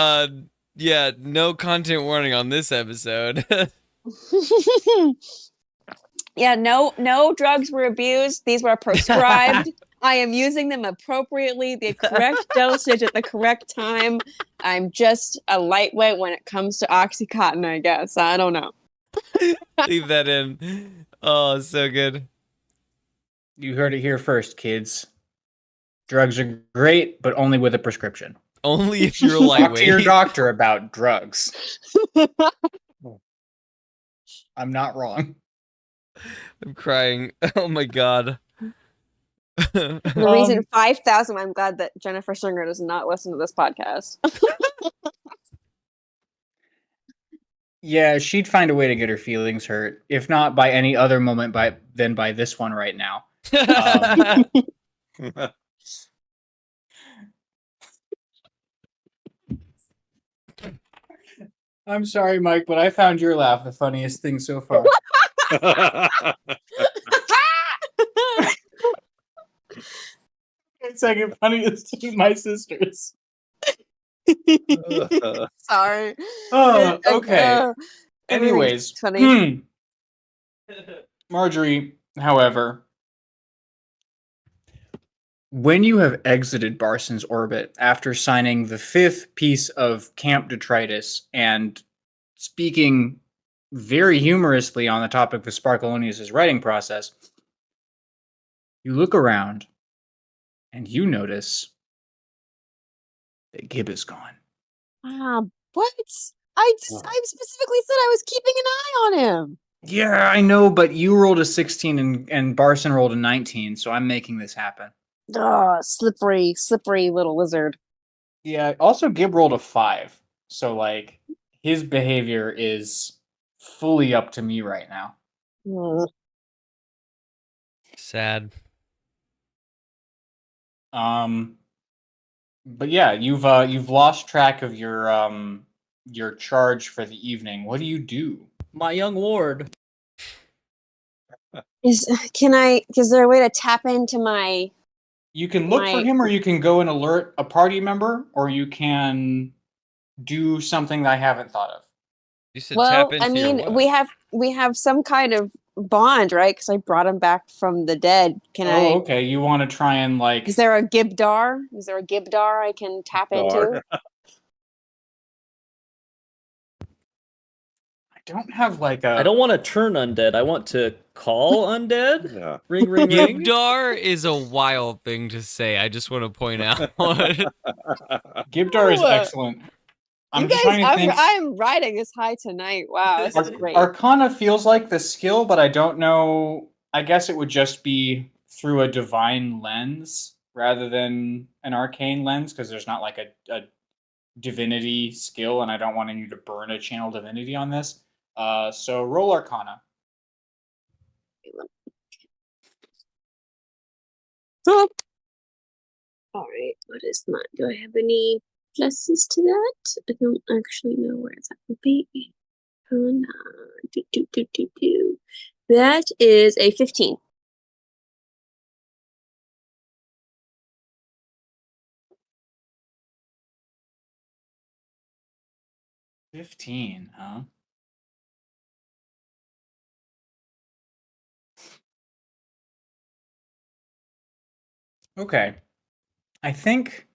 no content warning on this episode. Yeah, no drugs were abused. These were prescribed. I am using them appropriately, the correct dosage at the correct time. I'm just a lightweight when it comes to Oxycontin, I guess. I don't know. Leave that in. Oh, so good. You heard it here first, kids. Drugs are great, but only with a prescription. Only if you're a Talk to lightweight. your doctor about drugs. I'm not wrong. I'm crying. Oh my god. The reason 5,000, I'm glad that Jennifer Singer does not listen to this podcast. Yeah, she'd find a way to get her feelings hurt, if not by any other moment than by this one right now. I'm sorry, Mike, but I found your laugh the funniest thing so far. Second funniest to my sisters. Sorry. Oh, okay. Everything's Anyways, funny. Marjorie, however, when you have exited Barson's orbit after signing the 5th piece of Camp Detritus and speaking very humorously on the topic of Sparkalonius' writing process, you look around and you notice that Gib is gone. What? I specifically said I was keeping an eye on him. Yeah, I know, but you rolled a 16 and Barson rolled a 19, so I'm making this happen. Slippery little lizard. Yeah, also Gib rolled a 5, so like his behavior is fully up to me right now. Sad. But yeah, you've lost track of your charge for the evening. What do you do? My young ward. Is there a way to tap into my... You can look for him, or you can go and alert a party member, or you can do something that I haven't thought of. You said tap into I mean, your what? we have some kind of bond, right? Because I brought him back from the dead. Okay. You want to try and like... Is there a Gibdar? Is there a Gibdar I can tap into? I don't have like a... I don't want to turn undead. I want to call undead. Yeah. Ring, ring, ring. Gibdar is a wild thing to say. I just want to point out. Gibdar is excellent. I'm just trying to think. I'm riding this high tonight. Wow, this is great. Arcana feels like the skill, but I don't know. I guess it would just be through a divine lens rather than an arcane lens, because there's not like a divinity skill, and I don't want you to burn a channel divinity on this. So roll Arcana. All right, what is that? Do I have any pluses to that? I don't actually know where that would be. That is a 15. $15, huh? Okay. I think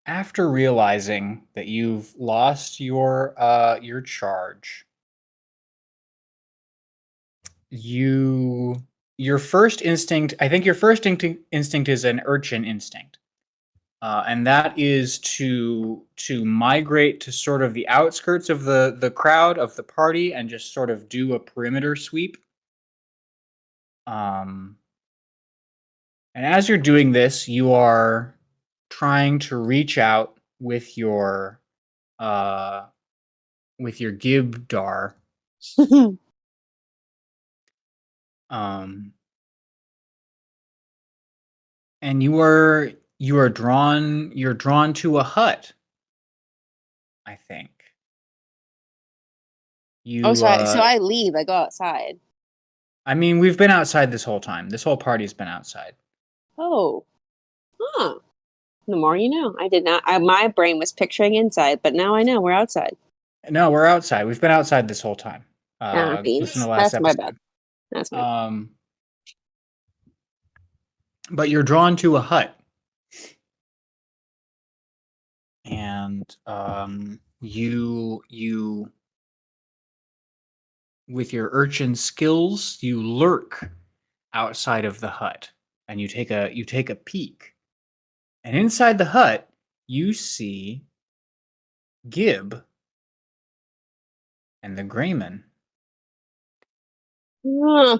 after realizing that you've lost your charge, your first instinct is an urchin instinct. And that is to migrate to sort of the outskirts of the crowd, of the party, and just sort of do a perimeter sweep. And as you're doing this, you are trying to reach out with your Gibdar. And you're drawn to a hut, I think. So I leave. I go outside. I mean, we've been outside this whole time. This whole party's been outside. Oh. Huh. The more you know. I did not. My brain was picturing inside, but now I know we're outside. No, we're outside. We've been outside this whole time. Beans. Listen to the last That's my episode. bad. That's my bad. But you're drawn to a hut. And you with your urchin skills, you lurk outside of the hut and you take a peek. And inside the hut, you see Gib and the Greyman. Can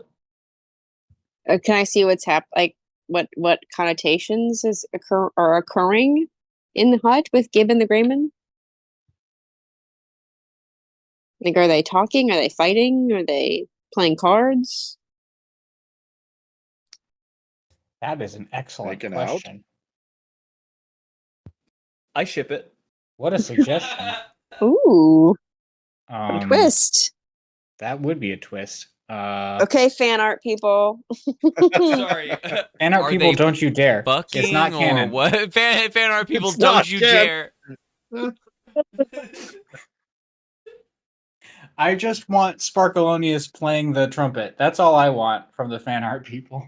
I see what's happening? Like what connotations are occurring in the hut with Gib and the Greyman? Like, are they talking? Are they fighting? Are they playing cards? That is an excellent Making question. I ship it. What a suggestion. Ooh, a twist. That would be a twist. Okay, fan art people. Sorry. Fan art Are people, they don't you dare. Bucking It's not canon. or what? Fan art people, It's don't not you canon. dare. I just want Sparkalonius playing the trumpet. That's all I want from the fan art people.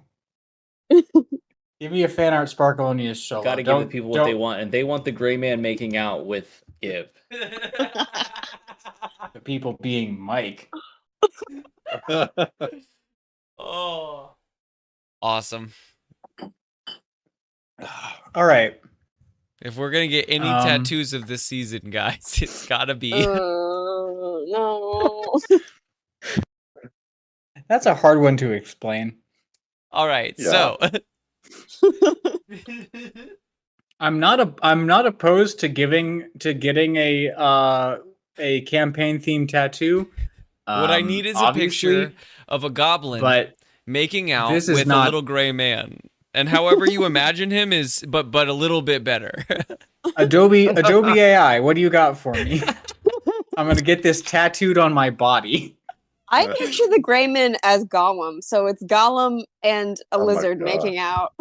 Give me a fan art Sparkalonius solo. Got to give the people what they want, and they want the Greyman making out with Gib. The people being Mike. Oh, awesome. All right. If we're gonna get any tattoos of this season, guys, it's gotta be. No. That's a hard one to explain. All right, Yeah. so I'm not opposed to getting a campaign themed tattoo. what I need is a obviously, picture of a goblin but making out this is with not- a little gray man, and however you imagine him is, but a little bit better. Adobe AI, what do you got for me? I'm gonna get this tattooed on my body. I picture the Greyman as Gollum, so it's Gollum and a Oh my lizard God. making out.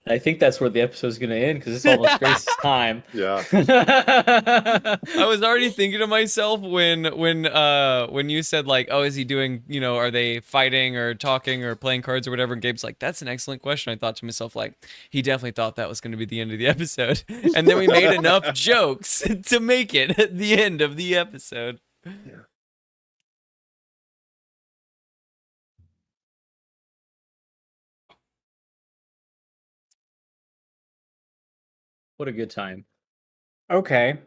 I think that's where the episode's going to end because it's almost Grace's time. Yeah. I was already thinking to myself when you said like, oh, is he doing, are they fighting or talking or playing cards or whatever? And Gabe's like, that's an excellent question. I thought to myself, like, he definitely thought that was going to be the end of the episode. And then we made enough jokes to make it at the end of the episode. Yeah. What a good time. Okay.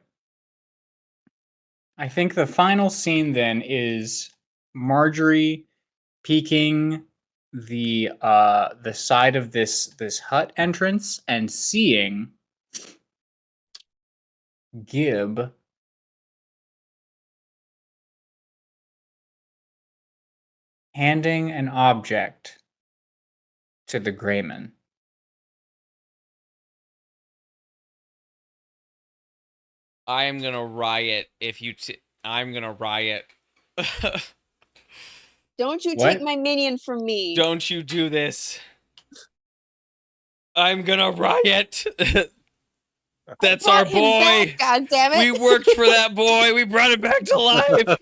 I think the final scene then is Marjorie peeking the side of this hut entrance and seeing Gib handing an object to the Greyman. I am gonna riot if you. I'm gonna riot. Don't you What? take my minion from me. Don't you do this. I'm gonna riot. That's our Brought him boy. back, God damn it. We worked for that boy. We brought him back to life.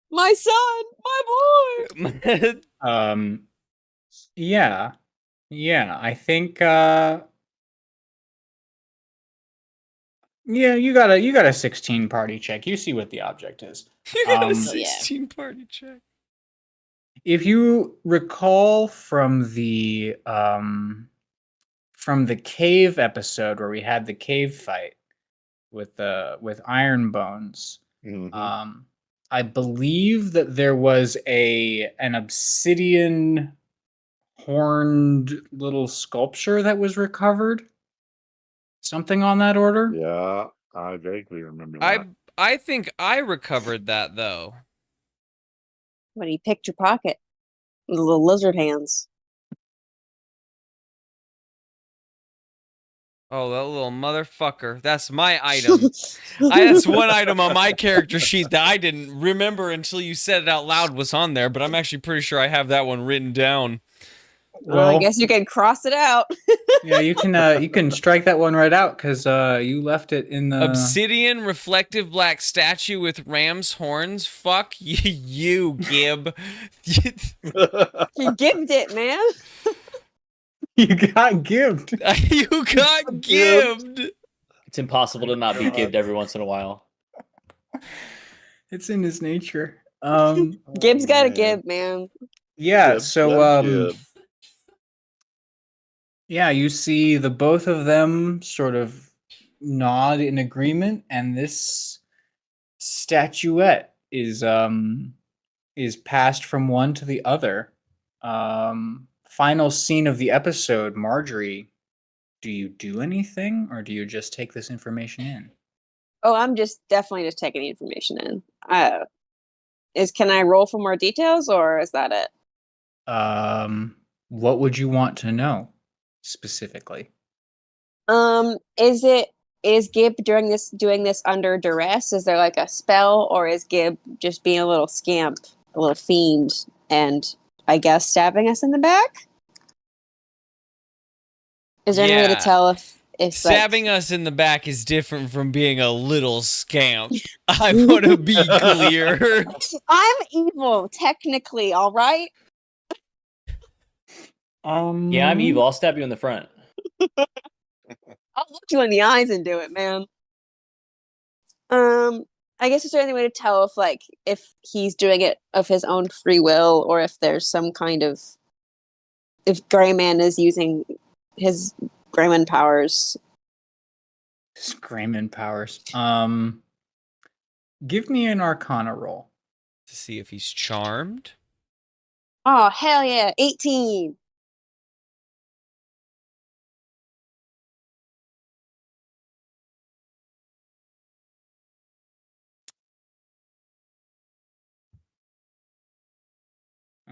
My son, my boy. Yeah, I think yeah, you got a 16 party check. You see what the object is. You got a Um, 16 party check. If you recall from the cave episode where we had the cave fight with Iron Bones, Mhm. I believe that there was an obsidian horned little sculpture that was recovered. Something on that order. Yeah, I vaguely remember that. I think I recovered that though. When he picked your pocket, the little lizard hands. Oh, that little motherfucker. That's my item. That's one item on my character sheet that I didn't remember until you said it out loud was on there, but I'm actually pretty sure I have that one written down. Well, I guess you can cross it out. Yeah, you can strike that one right out because you left it in the Obsidian reflective black statue with ram's horns. Fuck you, Gib. He gibbed it, man. You got gibbed. You got gibbed. It's impossible to not be gibbed every once in a while. It's in his nature. Gibb's got to give, man. Yeah, Gib, so Gib. yeah, you see the both of them sort of nod in agreement, and this statuette is passed from one to the other. Final scene of the episode, Marjorie, do you do anything or do you just take this information in? Oh, I'm definitely just taking the information in. Can I roll for more details or is that it? What would you want to know specifically? Is Gib doing this under duress? Is there like a spell, or is Gib just being a little scamp, a little fiend, and I guess stabbing us in the back? Is there any way to tell if Stabbing us in the back is different from being a little scamp. I want to be clear. I'm evil, technically, all right? Yeah, I'm evil. I'll stab you in the front. I'll look you in the eyes and do it, man. I guess is there any way to tell if he's doing it of his own free will, or if there's some kind of if Greyman is using his Greyman powers? His Greyman powers. Give me an Arcana roll To see if he's charmed. Oh, hell yeah, 18.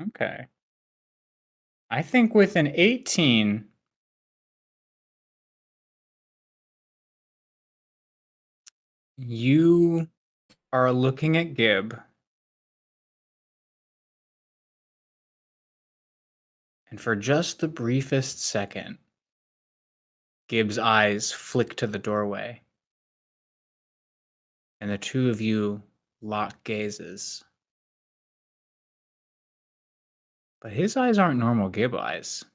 Okay. I think with an 18, you are looking at Gib, and for just the briefest second, Gib's eyes flick to the doorway, and the two of you lock gazes. But his eyes aren't normal Gib eyes.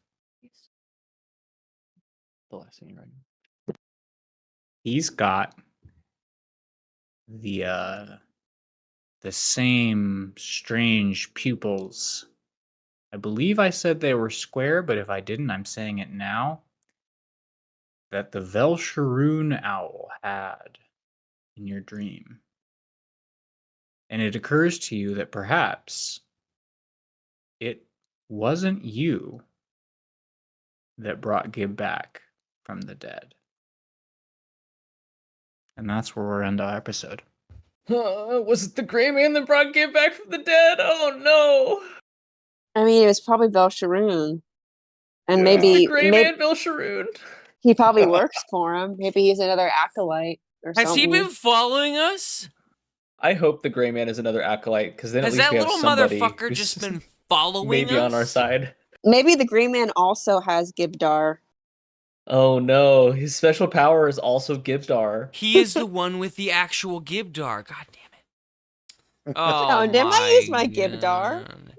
The last thing right. He's got the same strange pupils. I believe I said they were square, but if I didn't, I'm saying it now. That the Velsharoon owl had in your dream. And it occurs to you that perhaps it wasn't you that brought Gib back from the dead. And that's where we're end our episode. Was it the Greyman that brought Gib back from the dead? Oh no! I mean, it was probably Velsharoon. And Yeah. maybe Greyman Velsharoon. he probably works for him. Maybe he's another acolyte or Has something. he been following us? I hope the Greyman is another acolyte, because then Has at least that we have little somebody motherfucker who's just been following maybe us? on our side. Maybe the Greyman also has Gibdar. Oh no, his special power is also Gibdar. He is the one with the actual Gibdar. God damn it. Oh, didn't I use my Gibdar? God.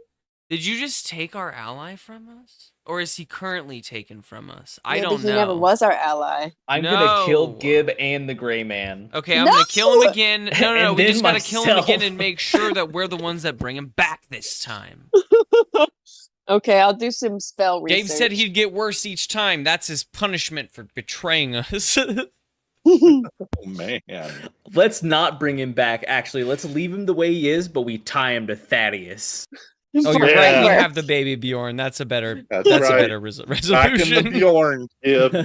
Did you just take our ally from us? Or is he currently taken from us? I Maybe don't know. he never was our ally. I'm gonna kill No. Gib and the Greyman. Okay, I'm gonna kill him No! again. No, And we then just gotta kill him again myself. and make sure that we're the ones that bring him back this time. Okay, I'll do some spell research. Gabe said he'd get worse each time. That's his punishment for betraying us. Oh man. Let's not bring him back, actually. Let's leave him the way he is, but we tie him to Thaddeus. Oh, you're Yeah. right. You have the baby Bjorn. That's a better. That's That's a right. better Back in resolution. the Bjorn, kid.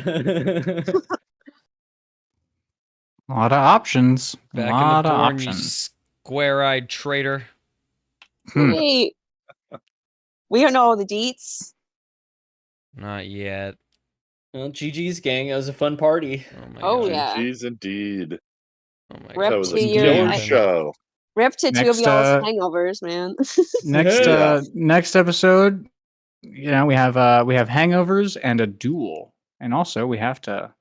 A lot of options. A Back lot in the of Bjorn, you options. square-eyed traitor. Wait. We don't know all the deets. Not yet. Well, GG's gang. That was a fun party. Oh my Oh, god. yeah. GG's indeed. Oh my Rep That god. was to a your- killer Indeed. show. Rip to two of Next, y'all's hangovers, man. Yeah. Next episode, we have hangovers and a duel, and also we have to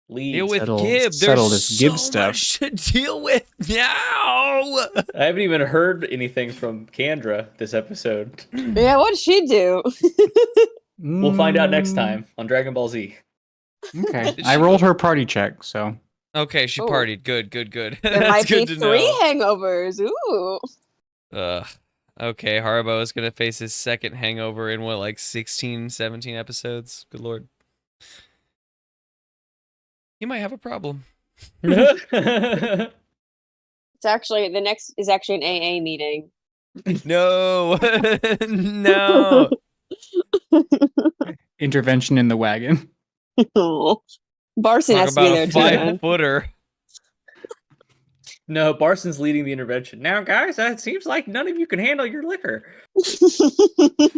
Deal with Settle- Gib. settle There's this Gib so stuff. much to deal with now. I haven't even heard anything from Kendra this episode. Yeah, what did she do? We'll find out next Mm, time on Dragon Ball Z. Okay, Did I she- rolled her party check, so Okay, she Oh. partied. Good, good, good. There That's might be good to 3 know. hangovers. Ooh. Okay, Haribo is going to face his second hangover in what, like 16, 17 episodes? Good lord. He might have a problem. It's actually the next is actually an AA meeting. No. No. intervention in the wagon. Barson Talk has to be about there a too. man. 5-footer. No, Barson's leading the intervention. Now, guys, it seems like none of you can handle your liquor. I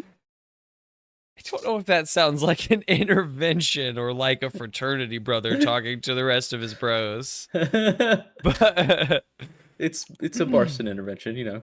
don't know if that sounds like an intervention or like a fraternity brother talking to the rest of his bros. it's But a Barson intervention, you know.